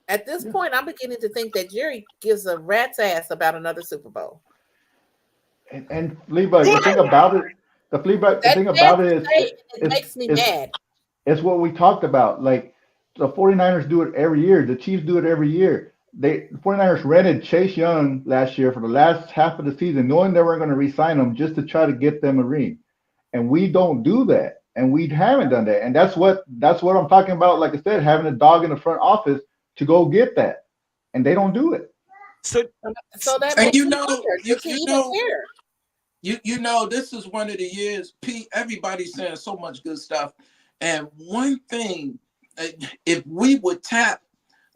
At this point, I'm beginning to think that Jerry gives a rat's ass about another Super Bowl. And Fleabug, the thing about it, it makes me mad. It's what we talked about. Like the 49ers do it every year. The Chiefs do it every year. The 49ers rented Chase Young last year for the last half of the season, knowing they weren't going to re-sign him just to try to get them a ring. And we don't do that. And we haven't done that. And that's what I'm talking about. Like I said, having a dog in the front office to go get that. And they don't do it. So that makes this is one of the years, Pete, everybody's saying so much good stuff. And one thing, if we would tap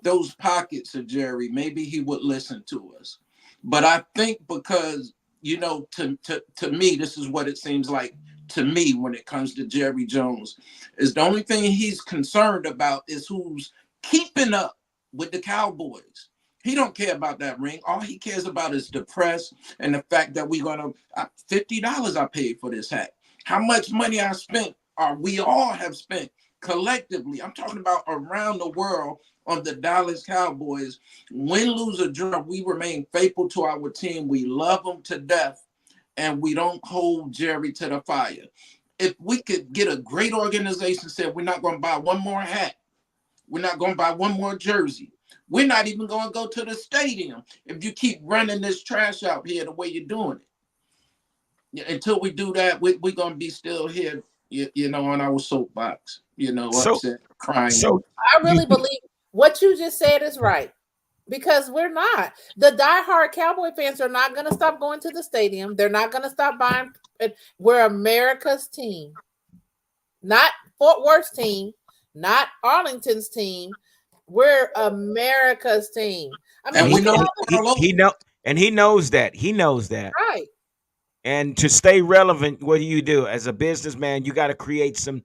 those pockets of Jerry, maybe he would listen to us. But I think because, to me, this is what it seems like. to me when it comes to Jerry Jones is the only thing he's concerned about is who's keeping up with the Cowboys. He don't care about that ring. All he cares about is the press and the fact that we're gonna $50 I paid for this hat. How much money I spent, or we all have spent collectively. I'm talking about around the world on the Dallas Cowboys. Win, lose, or draw, we remain faithful to our team. We love them to death, and we don't hold Jerry to the fire. If we could get a great organization said we're not going to buy one more hat, we're not going to buy one more jersey, we're not even going to go to the stadium if you keep running this trash out here the way you're doing it. Until we do that, we're going to be still here, on our soapbox, upset, crying. So I really believe what you just said is right. Because we're not. The diehard Cowboy fans are not going to stop going to the stadium. They're not going to stop buying. We're America's team. Not Fort Worth's team. Not Arlington's team. We're America's team. I mean, he knows that. He knows that. Right. And to stay relevant, what do? As a businessman, you got to create some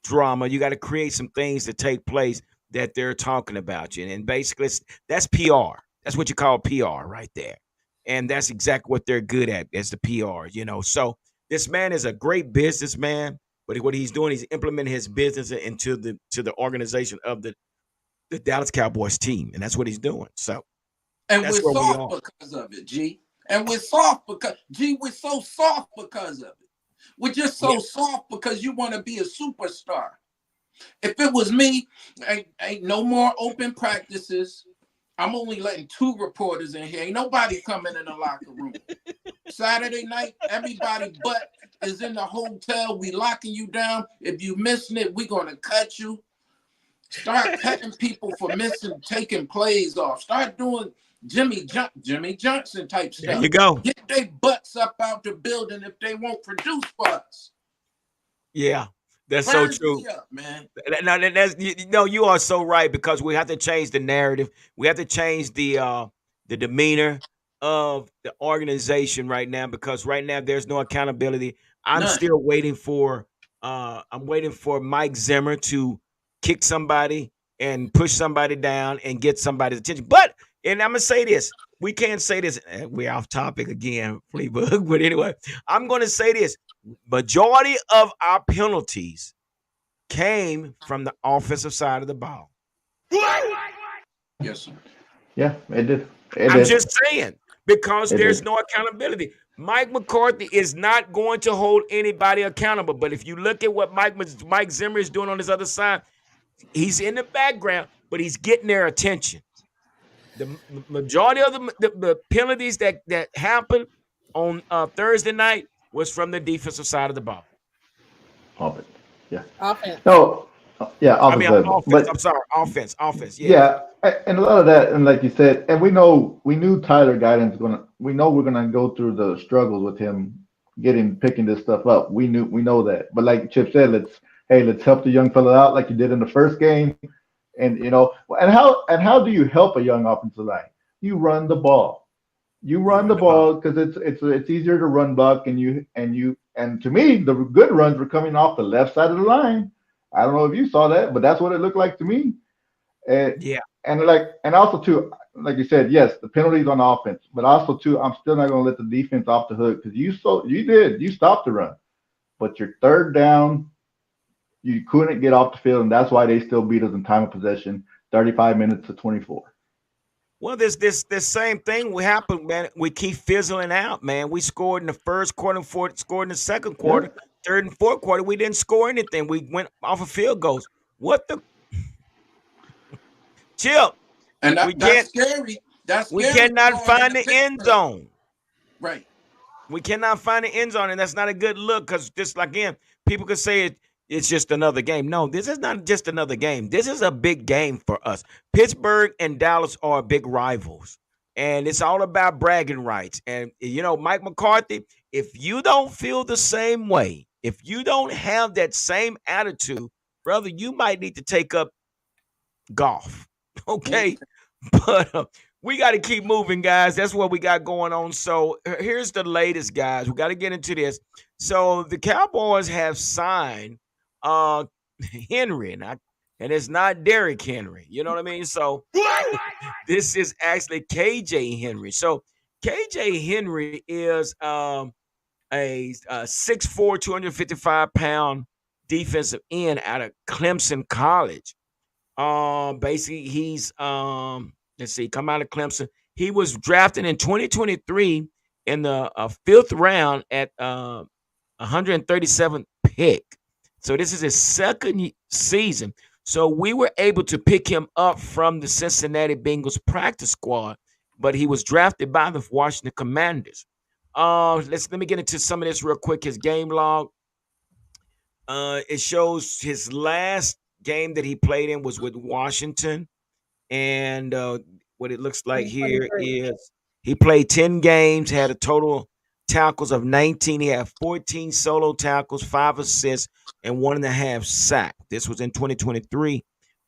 drama. You got to create some things to take place that they're talking about you. And basically, that's PR. That's what you call PR right there. And that's exactly what they're good at, as the PR, So this man is a great businessman, but what he's doing, he's implementing his business into the organization of the Dallas Cowboys team. And that's what he's doing. So and we're soft because of it, G. And we're soft because, we're so soft because of it. We're just so soft because you want to be a superstar. If it was me, ain't no more open practices. I'm only letting 2 reporters in here. Ain't nobody coming in the locker room. Saturday night, everybody but is in the hotel. We locking you down. If you missing it, we're going to cut you. Start cutting people for taking plays off. Start doing Jimmy Johnson type stuff. There you go. Get their butts up out the building if they won't produce for us. Yeah. That's so true, man. Now, you are so right, because we have to change the narrative. We have to change the demeanor of the organization right now, because right now there's no accountability. I'm still waiting for Mike Zimmer to kick somebody and push somebody down and get somebody's attention. And I'm gonna say this: we can't say this. We're off topic again, Fleabug. But anyway, I'm gonna say this. Majority of our penalties came from the offensive side of the ball. Yes, sir. Yeah, it did. I'm just saying, because there's no accountability. Mike McCarthy is not going to hold anybody accountable. But if you look at what Mike Zimmer is doing on his other side, he's in the background, but he's getting their attention. The majority of the penalties that happened on Thursday night was from the defensive side of the ball. Offense. Yeah. Offense. No. Yeah. Offense. Offense. But, I'm sorry. Offense. Yeah. And a lot of that, and like you said, and we knew Tyler Guyton's we're gonna go through the struggles with him picking this stuff up. We know that. But like Chip said, let's help the young fella out like you did in the first game. And and how do you help a young offensive line? You run the ball. You run the ball because it's easier to run block, and to me the good runs were coming off the left side of the line. I don't know if you saw that, but that's what it looked like to me. And also too, like you said, yes, the penalties on offense, but also too, I'm still not going to let the defense off the hook, because you stopped the run, but your third down, you couldn't get off the field, and that's why they still beat us in time of possession, 35 minutes to 24. Well, this same thing will happen, man. We keep fizzling out, man. We scored in the first quarter, scored in the second quarter, third and fourth quarter. We didn't score anything. We went off of field goals. What the? Chip. And that's scary. That's we cannot find the end zone. Right. We cannot find the end zone, and that's not a good look, because just again, people could say it's just another game. No, this is not just another game. This is a big game for us. Pittsburgh and Dallas are big rivals, and it's all about bragging rights. And, Mike McCarthy, if you don't feel the same way, if you don't have that same attitude, brother, you might need to take up golf. Okay? But we got to keep moving, guys. That's what we got going on. So here's the latest, guys. We got to get into this. So the Cowboys have signed uh Henry, and it's not Derrick Henry. You know what I mean? So this is actually KJ Henry. So KJ Henry is a 6'4", 255-pound defensive end out of Clemson College. Basically, he's let's see, come out of Clemson. He was drafted in 2023 in the fifth round at 137th pick. So this is his second season. So we were able to pick him up from the Cincinnati Bengals practice squad, but he was drafted by the Washington Commanders. Let me get into some of this real quick. His game log. It shows his last game that he played in was with Washington, and what it looks like here 2023. is he played 10 games, had a total tackles of 19. He had 14 solo tackles, 5 assists, and 1.5 sack. This was in 2023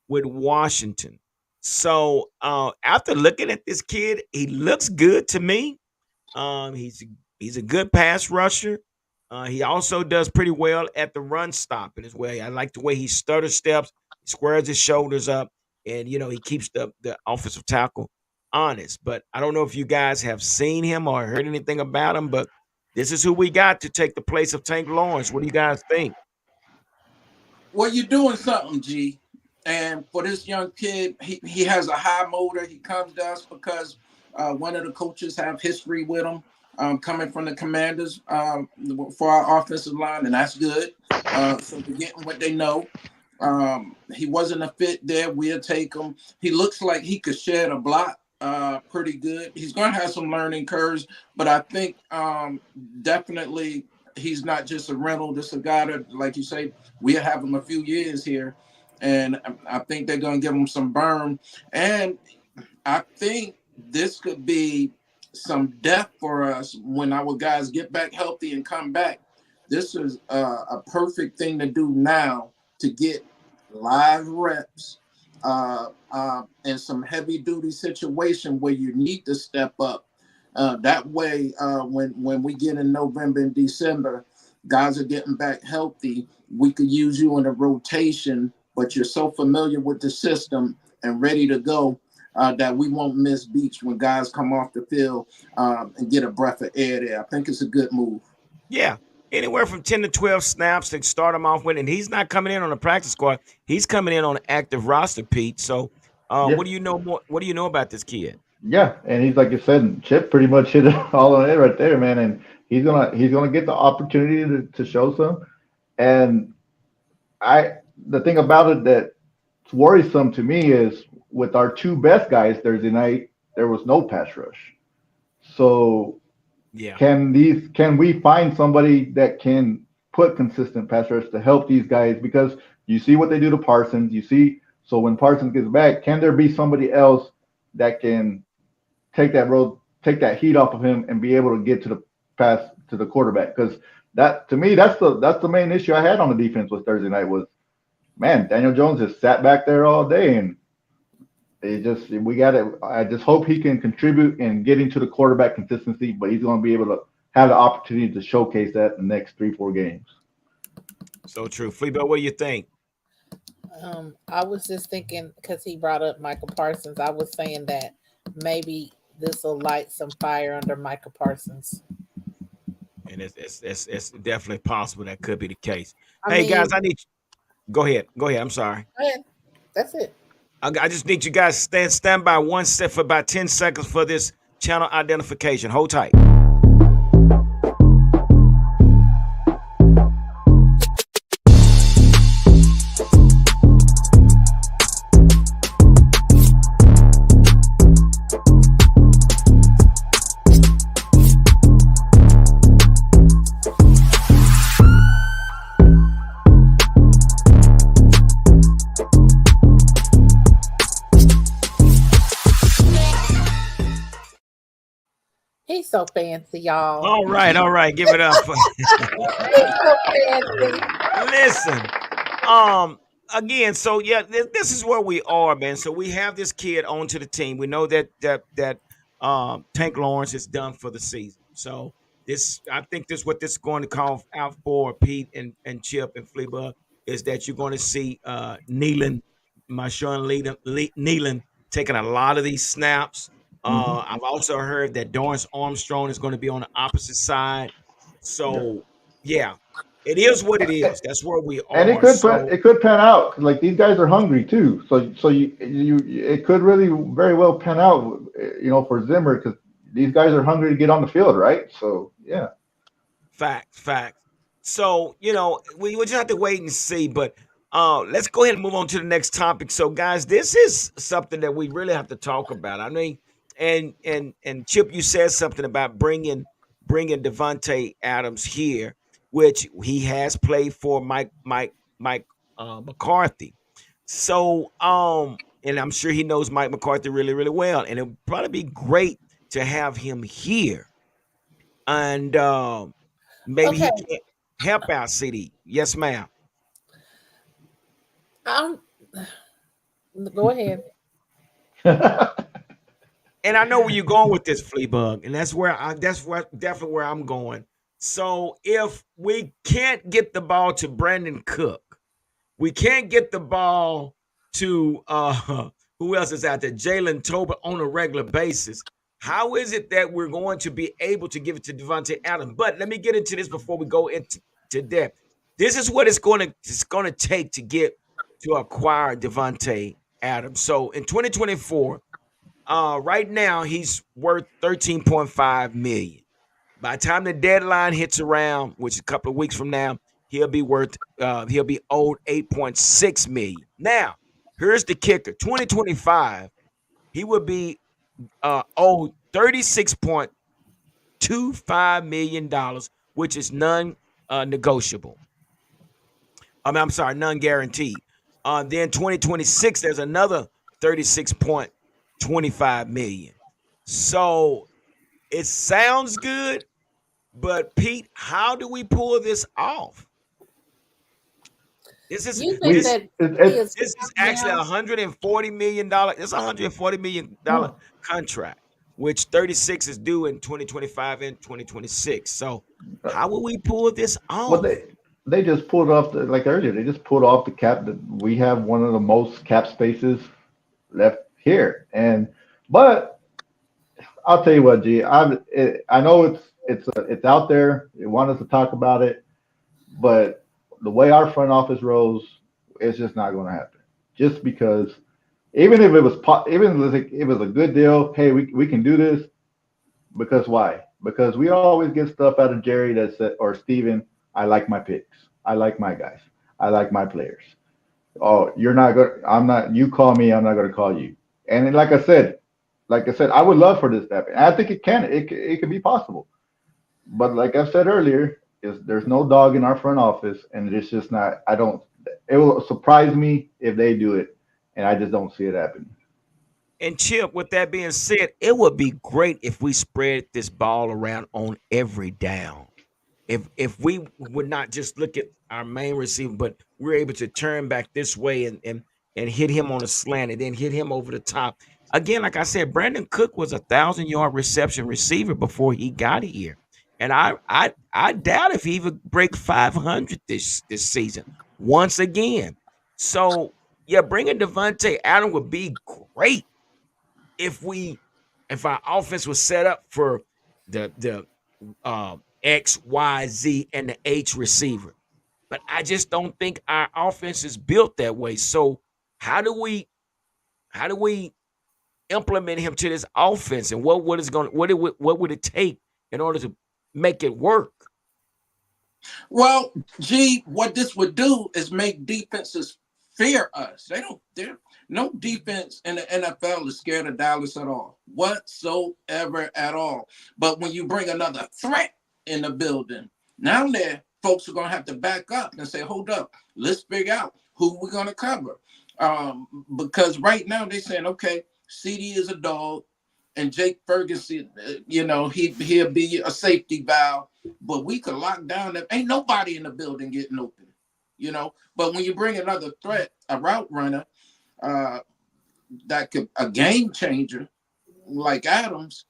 with Washington. So after looking at this kid, he looks good to me. He's a good pass rusher. He also does pretty well at the run stopping as well. I like the way he stutter steps, he squares his shoulders up, and he keeps the offensive tackle honest. But I don't know if you guys have seen him or heard anything about him, but this is who we got to take the place of Tank Lawrence. What do you guys think? Well, you're doing something, G. And for this young kid, he has a high motor. He comes to us because one of the coaches have history with him coming from the Commanders for our offensive line, and that's good. So they're getting what they know. He wasn't a fit there. We'll take him. He looks like he could shed a block pretty good. He's going to have some learning curves, but I think definitely he's not just a rental. This is a guy that, like you say, we'll have him a few years here, and I think they're going to give him some burn. And I think this could be some depth for us when our guys get back healthy and come back. This is a perfect thing to do now to get live reps in some heavy duty situation where you need to step up. That way, when we get in November and December, guys are getting back healthy. We could use you in a rotation, but you're so familiar with the system and ready to go that we won't miss beats when guys come off the field and get a breath of air there. I think it's a good move. Yeah. Anywhere from 10 to 12 snaps to start him off with. And he's not coming in on a practice squad. He's coming in on an active roster, Pete. So Yeah, what do you know more? What do you know about this kid? yeah, and he's like you said, Chip pretty much hit it all on it right there, man. And he's gonna get the opportunity to show some. And the thing about it that's worrisome to me is with our two best guys Thursday night, there was no pass rush. So Yeah. can we find somebody that can put consistent pass rush to help these guys? Because you see what they do to Parsons. You see, so when Parsons gets back, can there be somebody else that can take that heat off of him and be able to get to the pass to the quarterback? Because that to me, that's the main issue I had on the defense was Thursday night was, man, Daniel Jones just sat back there all day, and we got to. I just hope he can contribute in getting to the quarterback consistency, but he's going to be able to have the opportunity to showcase that in the next 3-4 games. So true. Fleabell, what do you think? I was just thinking because he brought up Michael Parsons. I was saying that maybe this will light some fire under Michael Parsons. And it's definitely possible that could be the case. I Hey guys, mean, I need go ahead. Go ahead. I'm sorry. go ahead. That's it. I just need you guys stand by one set for about 10 seconds for this channel identification. Hold tight. He's so fancy, y'all. All right. Give it up. He's so fancy. Listen, um, again, so yeah, this is where we are, man. So we have this kid onto the team. We know that Tank Lawrence is done for the season. So I think this what this is going to call out for Pete and Chip and Fleabug is that you're going to see Nealon, Marshawn Nealon taking a lot of these snaps. Mm-hmm. I've also heard that Dorrance Armstrong is going to be on the opposite side. Yeah. So yeah, it is what it is. That's where we And are. So it could pan out 'cause, like these guys are hungry too. So you it could really very well pan out, for Zimmer because these guys are hungry to get on the field, right? So yeah. fact. So, we just have to wait and see. But let's go ahead and move on to the next topic. So, guys, this is something that we really have to talk about. I mean, and Chip, you said something about bringing Devontae Adams here, which he has played for Mike McCarthy. So, and I'm sure he knows Mike McCarthy really, really well, and it would probably be great to have him here. And maybe he Okay. can help out CD. Yes, ma'am. I'm go ahead. And I know where you're going with this flea bug, and that's where definitely where I'm going. So if we can't get the ball to Brandon Cook, we can't get the ball to who else is out there? Jalen Tolbert on a regular basis. How is it that we're going to be able to give it to Devontae Adams? But let me get into this before we go into depth. This is what it's going to take to get to acquire Devontae Adams. So in 2024, right now he's worth 13.5 million. By the time the deadline hits around, which is a couple of weeks from now, he'll be owed 8.6 million. Now, here's the kicker. 2025, he will be owed $36.25 million, which is non-negotiable. I'm sorry, non-guaranteed. Then 2026, there's another 36.25 million. So it sounds good, but Pete, how do we pull this off? This is You think we this that he it, is this is good actually now? $140 million. It's $140 million contract, which 36 is due in 2025 and 2026. So how will we pull this what off? they just pulled off like earlier. They just pulled off the cap that we have one of the most cap spaces left here. But I'll tell you what, G. I know it's out there. They want us to talk about it, but the way our front office rolls, it's just not going to happen. Just because, even if it was even if it was a good deal, hey, we can do this. Because why? Because we always get stuff out of Jerry that said or Steven, I like my picks. I like my guys. I like my players. Oh, you're not good. I'm not. You call me. I'm not going to call you. And then, like I said, I would love for this to happen. I think it can. It could be possible. But like I said earlier, is there's no dog in our front office, and it's just not. I don't. It will surprise me if they do it, and I just don't see it happening. And Chip, with that being said, it would be great if we spread this ball around on every down. If we would not just look at our main receiver, but we're able to turn back this way and hit him on a slant and then hit him over the top. Again, like I said, Brandon Cook was 1,000 yard reception receiver before he got here, and I doubt if he even break 500 this season once again. So yeah, bringing Devontae Adams would be great if we if our offense was set up for the X, Y, Z, and the H receiver. But I just don't think our offense is built that way. So how do we how do we implement him to this offense, and what would it take in order to make it work? Well, G, what this would do is make defenses fear us. They're no defense in the NFL is scared of Dallas at all, whatsoever at all. But when you bring another threat in the building, now there folks are gonna have to back up and say, hold up, let's figure out who we're gonna cover. Because right now they're saying, okay, CD is a dog, and Jake Ferguson, he'll be a safety valve, but we could lock down that ain't nobody in the building getting open. you know. But when you bring another threat, a route runner, that could a game changer like Adams,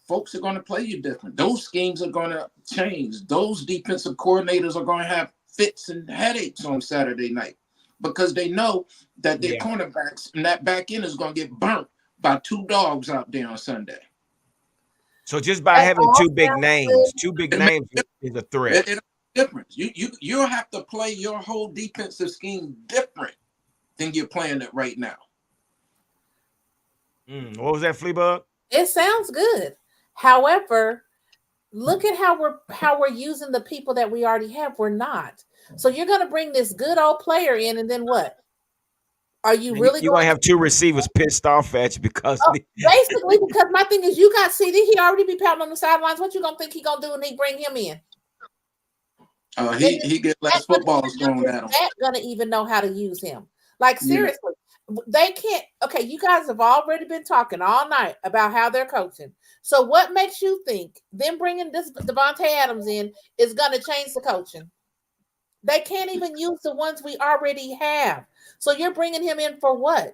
folks are going to play you different. Those schemes are going to change. Those defensive coordinators are going to have fits and headaches on Saturday night because they know that their cornerbacks and that back end is going to get burnt by two dogs out there on Sunday. So just by having two big names is a threat. It's different. You'll have to play your whole defensive scheme different than you're playing it right now. What was that, Fleabug? It sounds good. However, look at how we're using the people that we already have. We're not. So you're going to bring this good old player in, and then what? Are you really? You're going to have two receivers pissed off at you because basically, because my thing is, you got CD. He already be pouting on the sidelines. What you gonna think he gonna do when he bring him in? He get less footballs thrown at him. That gonna even know how to use him? Like seriously, they can't. Okay, you guys have already been talking all night about how they're coaching. So what makes you think them bringing this Devontae Adams in is gonna change the coaching? They can't even use the ones we already have. So you're bringing him in for what?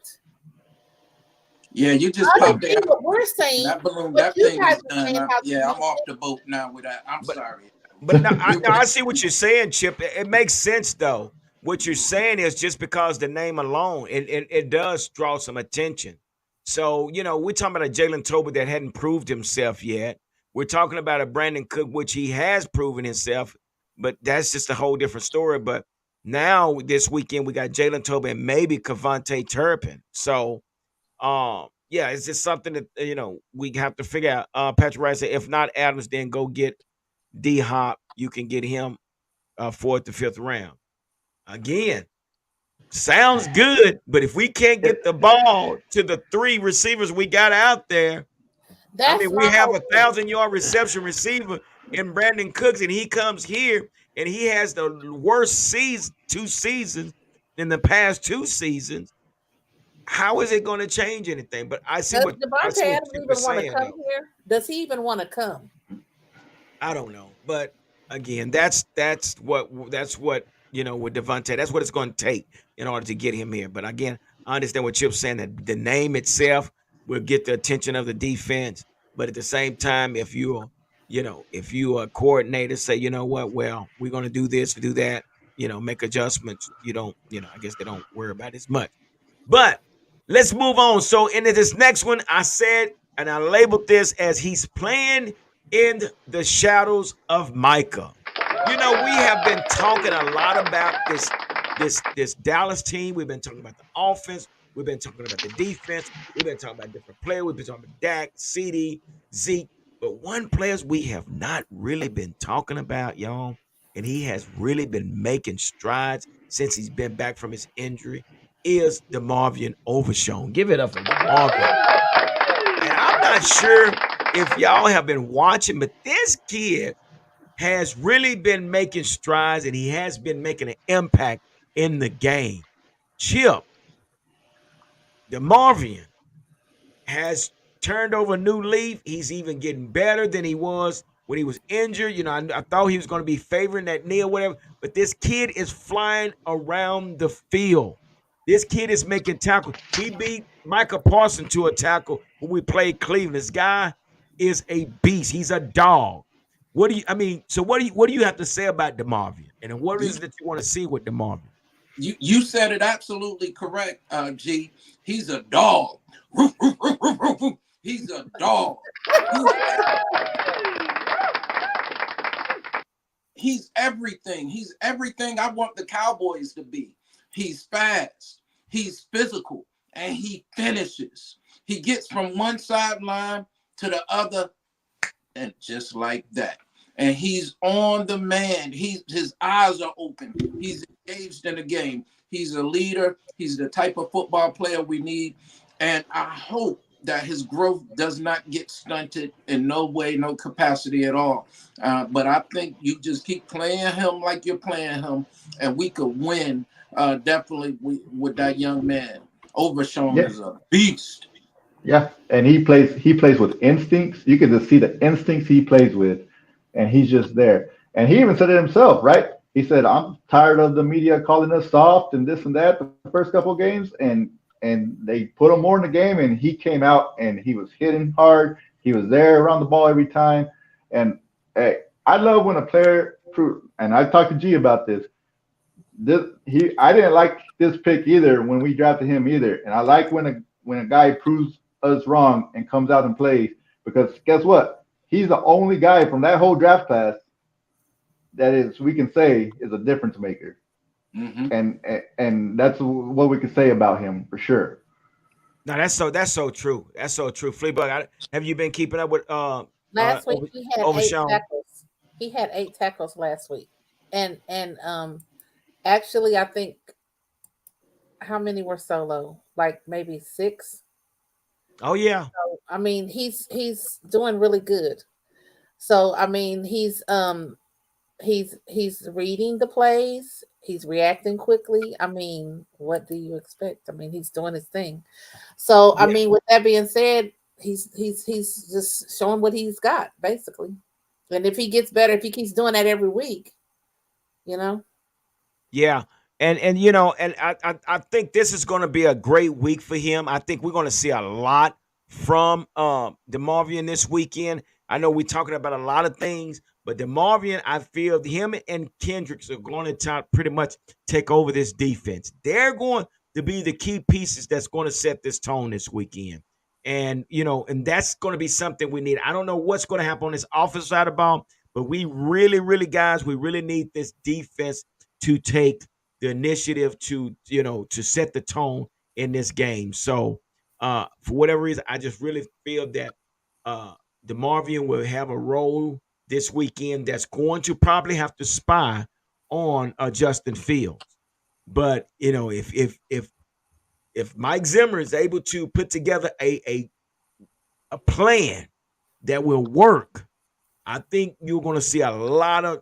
Yeah, you just popped out. What we're saying. That balloon, that thing is done. I'm off the boat now with that. I'm sorry. But now I see what you're saying, Chip. It makes sense, though. What you're saying is just because the name alone, it does draw some attention. So, we're talking about a Jalen Tolbert that hadn't proved himself yet. We're talking about a Brandon Cook, which he has proven himself. But that's just a whole different story. But now this weekend we got Jalen Tolbert and maybe Kevontae Turpin. So, it's just something that we have to figure out. Patrick Wright said, if not Adams, then go get D Hop. You can get him 4th to 5th round. Again, sounds good, but if we can't get the ball to the 3 receivers we got out there, we have a 1,000-yard reception receiver in Brandon Cooks, and he comes here and he has the worst 2 seasons in the past 2 seasons. How is it going to change anything? But I see what Devontae Adams even want to come here. Does he even want to come? I don't know, but again, that's what with Devontae, that's what it's going to take in order to get him here. But again, I understand what Chip's saying, that the name itself will get the attention of the defense. But at the same time, if you a coordinator, say, you know what, well, we're going to do this, do that, make adjustments. I guess they don't worry about it as much. But let's move on. So into this next one, I said, and I labeled this as he's playing in the shadows of Micah. We have been talking a lot about this Dallas team. We've been talking about the offense. We've been talking about the defense. We've been talking about different players. We've been talking about Dak, CD, Zeke. But one player we have not really been talking about, y'all, and he has really been making strides since he's been back from his injury, is DeMarvion Overshown. Give it up for DeMarvion. And I'm not sure if y'all have been watching, but this kid has really been making strides, and he has been making an impact in the game. Chip, DeMarvion has turned over a new leaf. He's even getting better than he was when he was injured. I thought he was going to be favoring that knee or whatever, but this kid is flying around the field. This kid is making tackles. He beat Micah Parsons to a tackle when we played Cleveland. This guy is a beast. He's a dog. What do you have to say about DeMarvion? And what is it that you want to see with DeMarvion? You said it absolutely correct, G. He's a dog. Roof, roof, roof, roof, roof, roof. He's a dog. He's everything. He's everything I want the Cowboys to be. He's fast. He's physical. And he finishes. He gets from one sideline to the other, and just like that. And he's on the man. His eyes are open. He's engaged in the game. He's a leader. He's the type of football player we need. And I hope that his growth does not get stunted in no way, no capacity at all. But I think you just keep playing him like you're playing him, and we could win definitely with that young man. Overshown is a beast. Yeah, and he plays with instincts. You can just see the instincts he plays with, and he's just there. And he even said it himself, right? He said, "I'm tired of the media calling us soft and this and that the first couple of games," and they put him more in the game, and he came out and he was hitting hard. He was there around the ball every time, and hey, I love when a player. And I talked to G about this. I didn't like this pick either when we drafted him either, and I like when a guy proves us wrong and comes out and plays because guess what? He's the only guy from that whole draft class that is we can say is a difference maker, Mm-hmm. and that's what we can say about him for sure. No, that's so true. That's so true. Fleabug, have you been keeping up with Last week over he had over 8 Sean? tackles. He had 8 tackles last week, and actually I think how many were solo? Like maybe 6. Oh yeah, So, I mean, he's doing really good. So I mean, he's reading the plays. He's reacting quickly. I mean, what do you expect? I mean, he's doing his thing. So I yeah, mean, with that being said, he's just showing what he's got basically. And if he gets better, if he keeps doing that every week, you know, yeah. And you know, and I think this is going to be a great week for him. I think we're going to see a lot from DeMarvion this weekend. I know we're talking about a lot of things, but DeMarvion, I feel him and Kendricks are going to pretty much take over this defense. They're going to be the key pieces that's going to set this tone this weekend. And you know, and that's going to be something we need. I don't know what's going to happen on this offensive side of the ball, but we really, really, guys, we really need this defense to take the initiative to to set the tone in this game. So for whatever reason, I just really feel that DeMarvion will have a role this weekend that's going to probably have to spy on Justin Fields. But you know, if Mike Zimmer is able to put together a plan that will work, I think you're going to see a lot of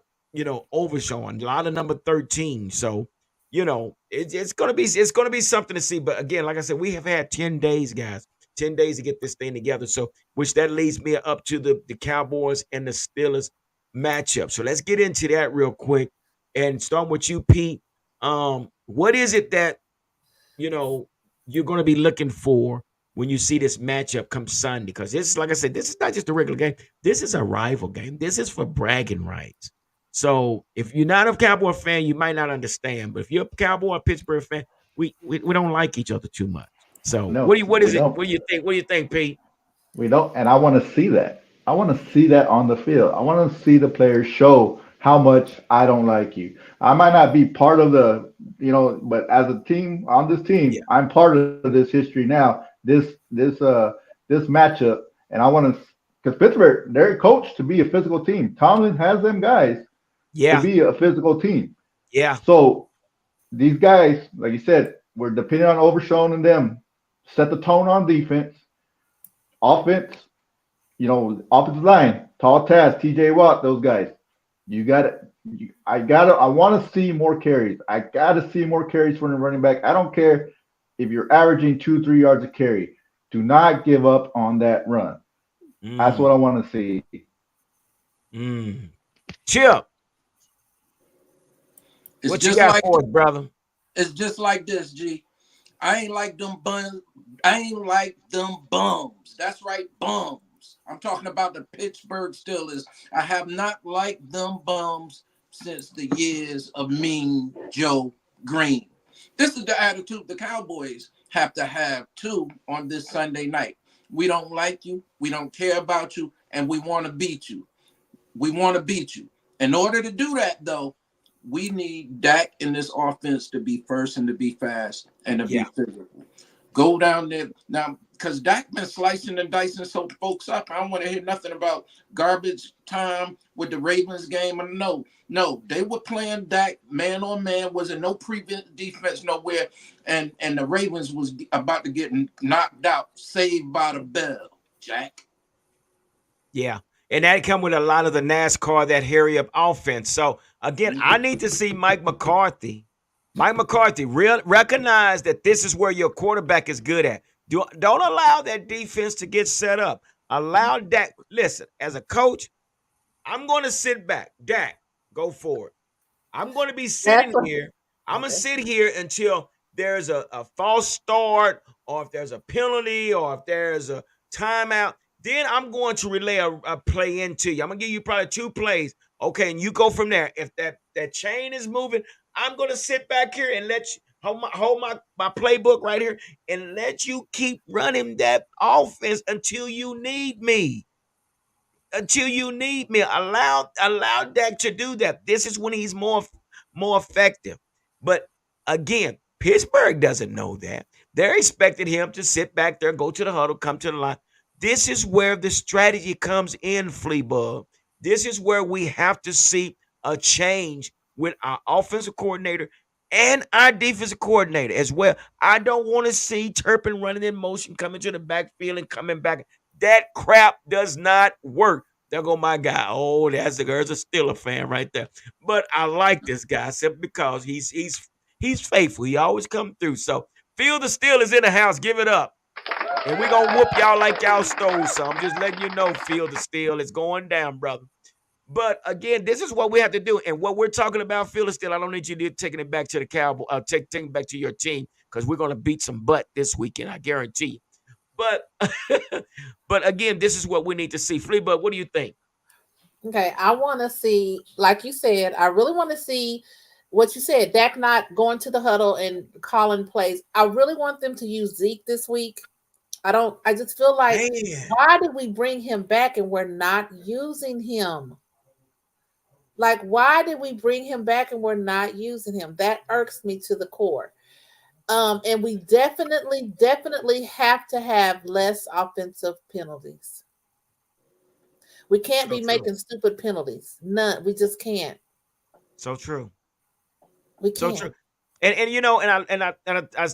overshowing, a lot of number 13. So it's going to be something to see. But again, like I said, we have had 10 days, guys, 10 days to get this thing together. So which that leads me up to the Cowboys and the Steelers matchup. So let's get into that real quick and start with you, Pete. What is it that you know you're going to be looking for when you see this matchup come Sunday? Because this is, like I said, this is not just a regular game. This is a rival game. This is for bragging rights. So if you're not a Cowboy fan, you might not understand. But if you're a Cowboy or Pittsburgh fan, we don't like each other too much. So No, what we is it? don't. What do you think? What do you think, Pete? We don't, and I want to see that. I want to see that on the field. I want to see the players show how much I don't like you. I might not be part of but as a team on this Yeah, team, I'm part of this history now. This matchup, and I want to because Pittsburgh, they're coached to be a physical team. Tomlin has them guys to yeah, be a physical team. yeah, So these guys, like you said, we're depending on Overshown and them set the tone on defense, offense. Offensive line, Tall Taz, TJ Watt, those guys. You got it. I want to see more carries. I got to see more carries from the running back. I don't care if you're averaging 2, 3 yards a carry. Do not give up on that run. That's what mm, I want to see. mm. Chip, It's what you just got like for us, brother? it's just like this, G. I ain't like them bums. I ain't like them bums. That's right, bums. I'm talking about the Pittsburgh Steelers. I have not liked them bums since the years of Mean Joe Green. This is the attitude the Cowboys have to have too on this Sunday night. We don't like you, we don't care about you, and we want to beat you. We want to beat you. In order to do that, though, we need Dak in this offense to be first and to be fast and to be Yeah, physical. Go down there now because Dak been slicing and dicing so folks up. I don't want to hear nothing about garbage time with the Ravens game. No, they were playing Dak man on man. Wasn't no prevent defense nowhere, and the Ravens was about to get knocked out, saved by the bell. Jack. yeah. And that come with a lot of the NASCAR, that hurry up offense. So again, I Mhm. need to see Mike McCarthy. Mike McCarthy recognize that this is where your quarterback is good at. Don't allow that defense to get set up. Allow Dak. Listen, as a coach, I'm going to sit back. Dak, go for it. I'm going to be That's sitting what, here. I'm going to okay. sit here until there's a false start, or if there's a penalty, or if there's a timeout. Then I'm going to relay a play into you. I'm going to give you probably two plays. Okay, and you go from there. If that chain is moving, I'm going to sit back here and let you hold my playbook right here and let you keep running that offense until you need me. Allow Dak to do that. This is when he's more effective. But again, Pittsburgh doesn't know that. They're expecting him to sit back there, go to the huddle, come to the line. This is where the strategy comes in, Fleabug. This is where we have to see a change with our offensive coordinator and our defensive coordinator as well. I don't want to see Turpin running in motion, coming to the backfield and coming back. That crap does not work. There go my guy. Oh, there's a Steeler fan right there. But I like this guy simply because he's faithful. He always come through. So Phil the Steelers in the house. Give it up. And we're gonna whoop y'all like y'all stole some. I'm just letting you know, Phil the Steel is going down, brother. But again, this is what we have to do. And what we're talking about, Phil the Steel, I don't need you to taking it back to the Cowboy, taking it back to your team, because we're gonna beat some butt this weekend, I guarantee you. But but again, this is what we need to see. Fleabug, what do you think? Okay, I want to see, like you said, I really want to see what you said. Dak not going to the huddle and calling plays. I really want them to use Zeke this week. I don't. I just feel like, Man, why did we bring him back and we're not using him? Like, why did we bring him back and we're not using him? That irks me to the core. And we definitely have to have less offensive penalties. We can't so be true. making stupid penalties. None. We just can't. So true. We So can't. true. And you know, and I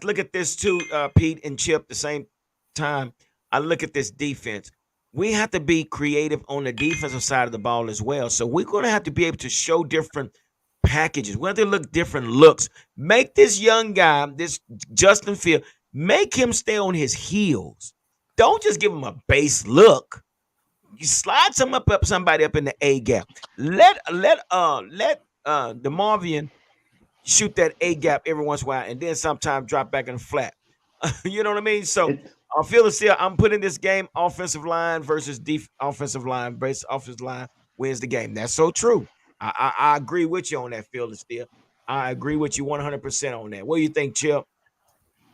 look at this too, Pete and Chip, the same time. I look at this defense. We have to be creative on the defensive side of the ball as well. So we're gonna have to be able to show different packages. We have to look different looks. Make this young guy, this Justin Field, make him stay on his heels. Don't just give him a base look. You slide somebody up in the A gap. Let the Marvian shoot that A gap every once in a while, and then sometimes drop back in the flat. You know what I mean? So It's I feel still. I'm putting this game offensive line versus offensive line. Base offensive line wins the game. That's so true. I agree with you on that, Phil still. I agree with you 100% on that. What do you think, Chip?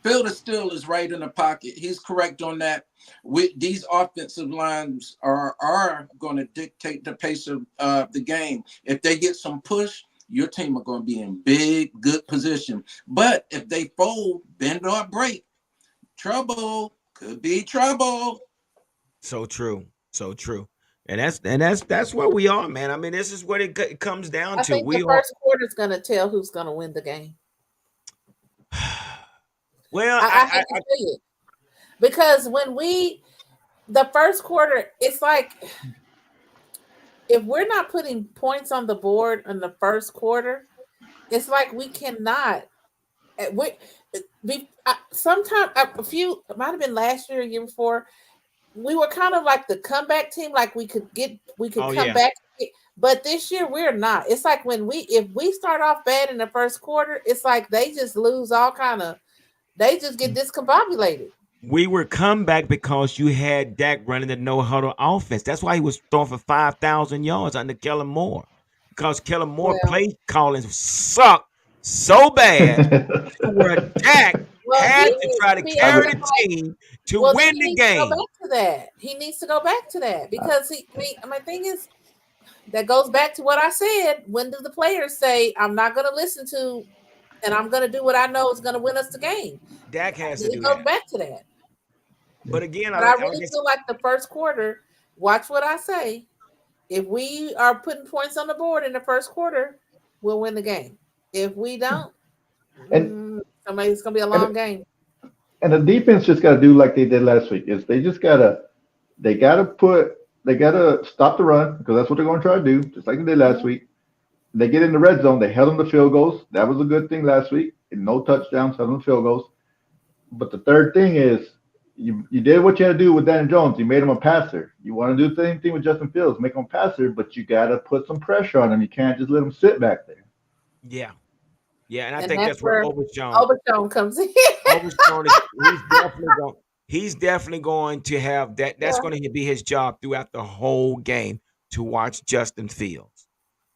Fielder still is right in the pocket. He's correct on that. With these offensive lines are going to dictate the pace of the game. If they get some push, your team are going to be in big, good position. But if they fold, bend or break, trouble could be trouble. So true. So true. And that's where we are, man. I mean, this is what it comes down I to. think the We are first quarter is going to tell who's going to win the game. well. I hate to say it because the first quarter, it's like if we're not putting points on the board in the first quarter, it's like we cannot. We, sometimes a few, it might have been last year, year before, we were kind of like the comeback team, like we could Oh come yeah. back. But this year we're not. It's like if we start off bad in the first quarter, it's like they just lose all kind of. They just get discombobulated. We were come back because you had Dak running the no huddle offense. That's why he was throwing for 5,000 yards under Kellen Moore. Because Kellen Moore Well, play calling sucked so bad to where Dak he had to needs try to to be able carry to the play. team to Well, then win he the needs to go game. back to that. He needs to go back to that because my thing is that goes back to what I said. When do the players say, "I'm not going to listen to, and I'm going to do what I know is going to win us the game"? Dak has to It do goes that. back to that. But again, I But I like I really guess feel like the first quarter. Watch what I say. If we are putting points on the board in the first quarter, we'll win the game. If we don't, and it's going to be a and long game. and the defense just got to do like they did last week. Is they just gotta stop the run because that's what they're going to try to do, just like they did last Mhm. week. They get in the red zone. They held them to field goals. That was a good thing last week. And no touchdowns, held them to field goals. But the third thing is you did what you had to do with Dan Jones. You made him a passer. You want to do the same thing with Justin Fields, make him a passer, but you got to put some pressure on him. You can't just let him sit back there. Yeah, yeah, and I And think that's that's what where Overshawn. Overtone comes in. Overshawn is he's definitely going to have that. That's Yeah. going to be his job throughout the whole game to watch Justin Fields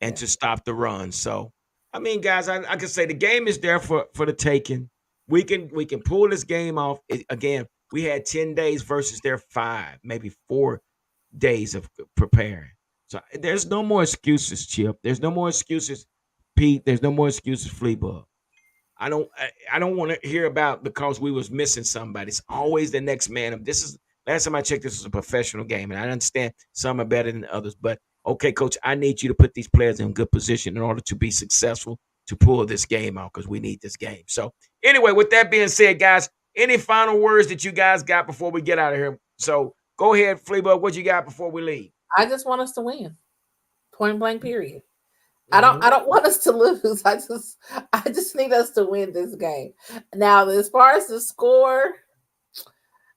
and Yeah. to stop the run. So, I mean, guys, I can say the game is there for the taking. We can pull this game off. Again, we had 10 days versus their 5, maybe 4 days of preparing. So there's no more excuses, Chip. There's no more excuses, Pete. There's no more excuses, Fleabug. I don't want to hear about because we was missing somebody. It's always the next man up. This is last time I checked, this was a professional game, and I understand some are better than others. But okay, coach, I need you to put these players in good position in order to be successful to pull this game out because we need this game. So anyway, with that being said, guys, any final words that you guys got before we get out of here? So go ahead, Fleabug, what you got before we leave? I just want us to win. Point blank period. Mhm. I don't want us to lose. I just need us to win this game. Now, as far as the score,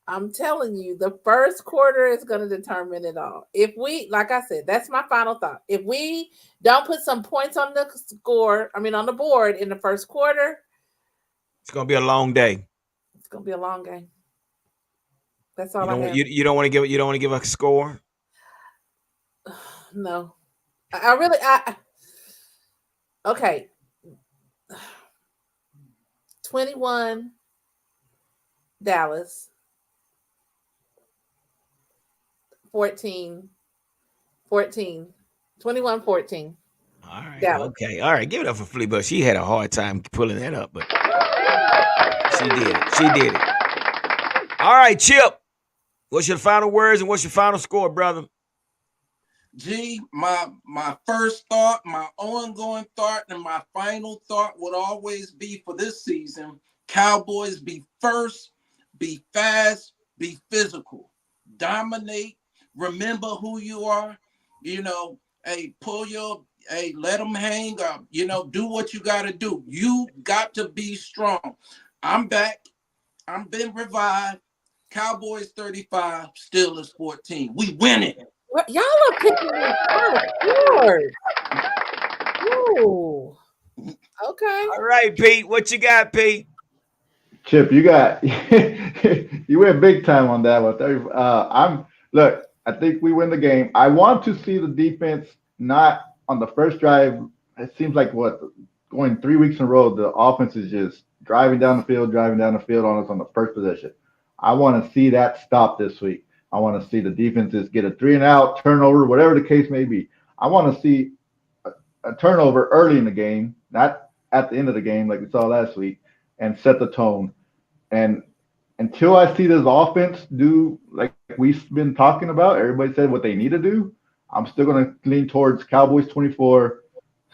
I'm telling you, the first quarter is going to determine it all. If we, like I said, that's my final thought. If we don't put some points on the on the board in the first quarter, It's gonna be a long day. it's going to be a long game. That's all You I don't have. you don't want to give a score. No, I really, okay. 21 Dallas, 14, 14, 21-14. All right. Dallas. Okay. All right. Give it up for Fleabug. She had a hard time pulling that up, but she did it. She did it. All right, Chip. What's your final words and what's your final score, brother? G, my first thought, my ongoing thought, and my final thought would always be for this season: Cowboys be first, be fast, be physical, dominate. Remember who you are. Hey, let them hang up. Do what you got to do. You got to be strong. I'm back. I'm been revived. Cowboys 35, Steelers 14. We winning. Y'all are picking me hard. Ooh. Okay. All right, Pete. What you got, Pete? Chip, you got you went big time on that one. Look. I think we win the game. I want to see the defense not on the first drive. It seems like going 3 weeks in a row. The offense is just driving down the field on us on the first possession. I want to see that stop this week. I want to see the defenses get a 3-and-out turnover, whatever the case may be. I want to see a turnover early in the game, not at the end of the game like we saw last week, and set the tone. And until I see this offense do like we've been talking about, everybody said what they need to do, I'm still going to lean towards Cowboys 24,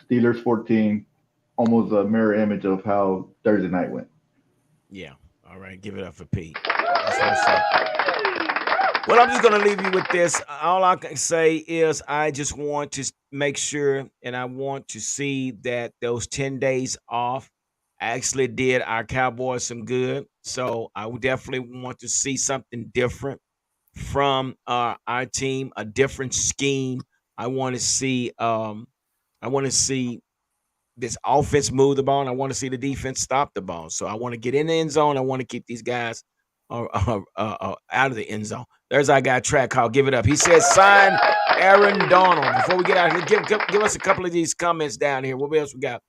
Steelers 14, almost a mirror image of how Thursday night went. Yeah. All right. Give it up for Pete. That's what I said. Well, I'm just going to leave you with this. All I can say is I just want to make sure and I want to see that those 10 days off actually did our Cowboys some good. So I would definitely want to see something different from our team, a different scheme. I want to see I want to see this offense move the ball, and I want to see the defense stop the ball. So I want to get in the end zone. I want to keep these guys out of the end zone. There's our guy Track Hall. Give it up. He says sign Aaron Donald. Before we get out here, give us a couple of these comments down here. What else we got?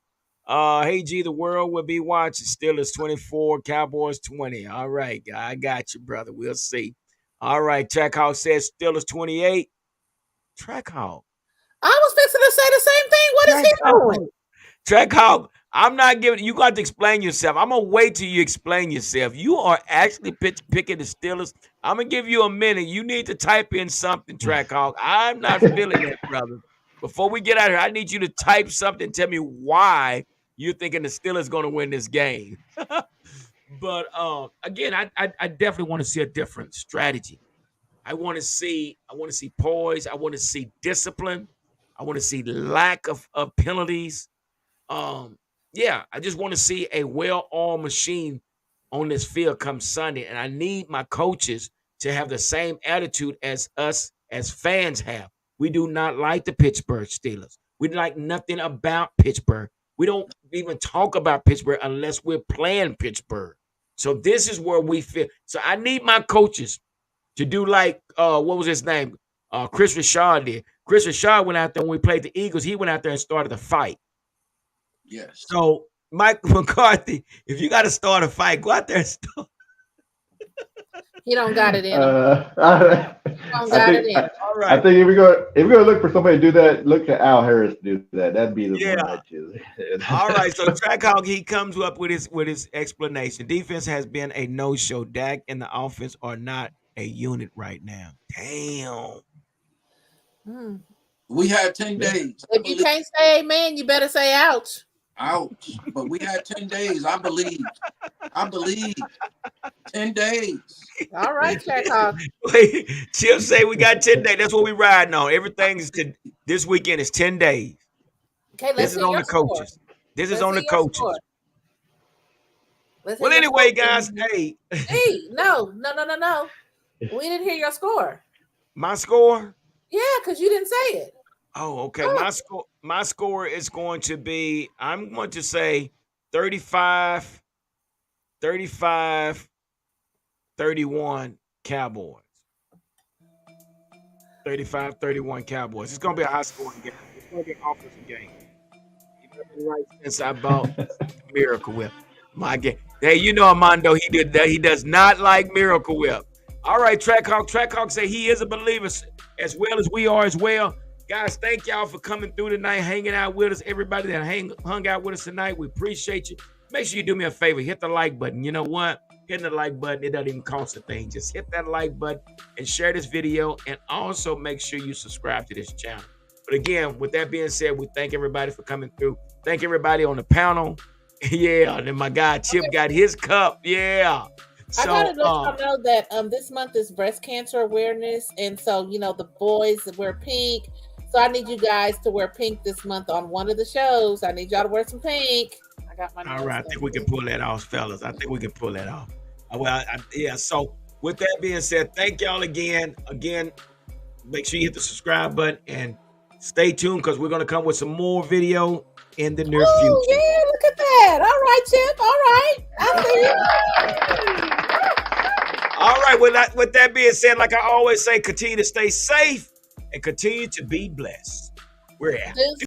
Hey G, the world will be watching. Steelers 24, Cowboys 20. All right, I got you, brother. We'll see. All right, Track Hall says Steelers 28. Track Hall. I was fixing to say the same thing. What is he doing? Track Hawk, I'm not giving you got to explain yourself. I'm gonna wait till you explain yourself. You are actually picking the Steelers. I'm gonna give you a minute. You need to type in something, Track Hawk. I'm not feeling that, brother. Before we get out here, I need you to type something. Tell me why you're thinking the Steelers gonna win this game. But again, I definitely want to see a different strategy. I want to see poise. I want to see discipline. I want to see lack of penalties. Yeah, I just want to see a well-oiled machine on this field come Sunday, and I need my coaches to have the same attitude as us as fans have. We do not like the Pittsburgh Steelers. We like nothing about Pittsburgh. We don't even talk about Pittsburgh unless we're playing Pittsburgh. So this is where we feel. So I need my coaches to do like what was his name? Chris Richard did. Chris Richard went out there when we played the Eagles. He went out there and started a fight. Yes. So Mike McCarthy, if you got to start a fight, go out there and start. He don't got it in him. I Don't got it think in him. All I right. think if we're gonna look for somebody to do that, look at Al Harris do that. That'd be the Yeah. one that is. All right. So Trackhawk, he comes up with his explanation. Defense has been a no-show. Dak and the offense are not a unit right now. Damn. Hmm. We had 10 days. If you can't say amen, you better say ouch. Ouch. But we had 10 days. I believe. 10 days. All right, Trackhawk. Wait, Chip say we got 10 days. That's what we riding on. Everything is this weekend is 10 days. Okay, This let's is hear on your the score. coaches. This is Let's on hear the your coaches. score. Let's Well, hear your anyway, score. guys, hey, Hey, no. We didn't hear your score. my score. Yeah, because you didn't say it. Oh, okay. Oh. My score is going to be, I'm going to say 35, 31 Cowboys. 35-31 Cowboys. It's going to be a high scoring game. It's going to be an offensive game. You got me right since I bought Miracle Whip. My game. Hey, you know Armando, he did that. He does not like Miracle Whip. All right, Trackhawk. Trackhawk say he is a believer as well as we are as well. Guys, thank y'all for coming through tonight, hanging out with us. Everybody that hung out with us tonight, we appreciate you. Make sure you do me a favor. Hit the like button. You know what? Hitting the like button, it doesn't even cost a thing. Just hit that like button and share this video. And also make sure you subscribe to this channel. But again, with that being said, we thank everybody for coming through. Thank everybody on the panel. Yeah, and then my guy Chip got his cup. Yeah. I So, gotta let y'all know that this month is breast cancer awareness, and so the boys wear pink. So I need you guys to wear pink this month on one of the shows. I need y'all to wear some pink. I got my. all right, I think we can pull that off, fellas. I think we can pull that off. Well, yeah. So with that being said, thank y'all again. Again, make sure you hit the subscribe button and stay tuned because we're gonna come with some more video in the near future. Oh yeah, look at that! All right, Chip. All right, I see it. All right. With that being said, like I always say, continue to stay safe and continue to be blessed. We're out.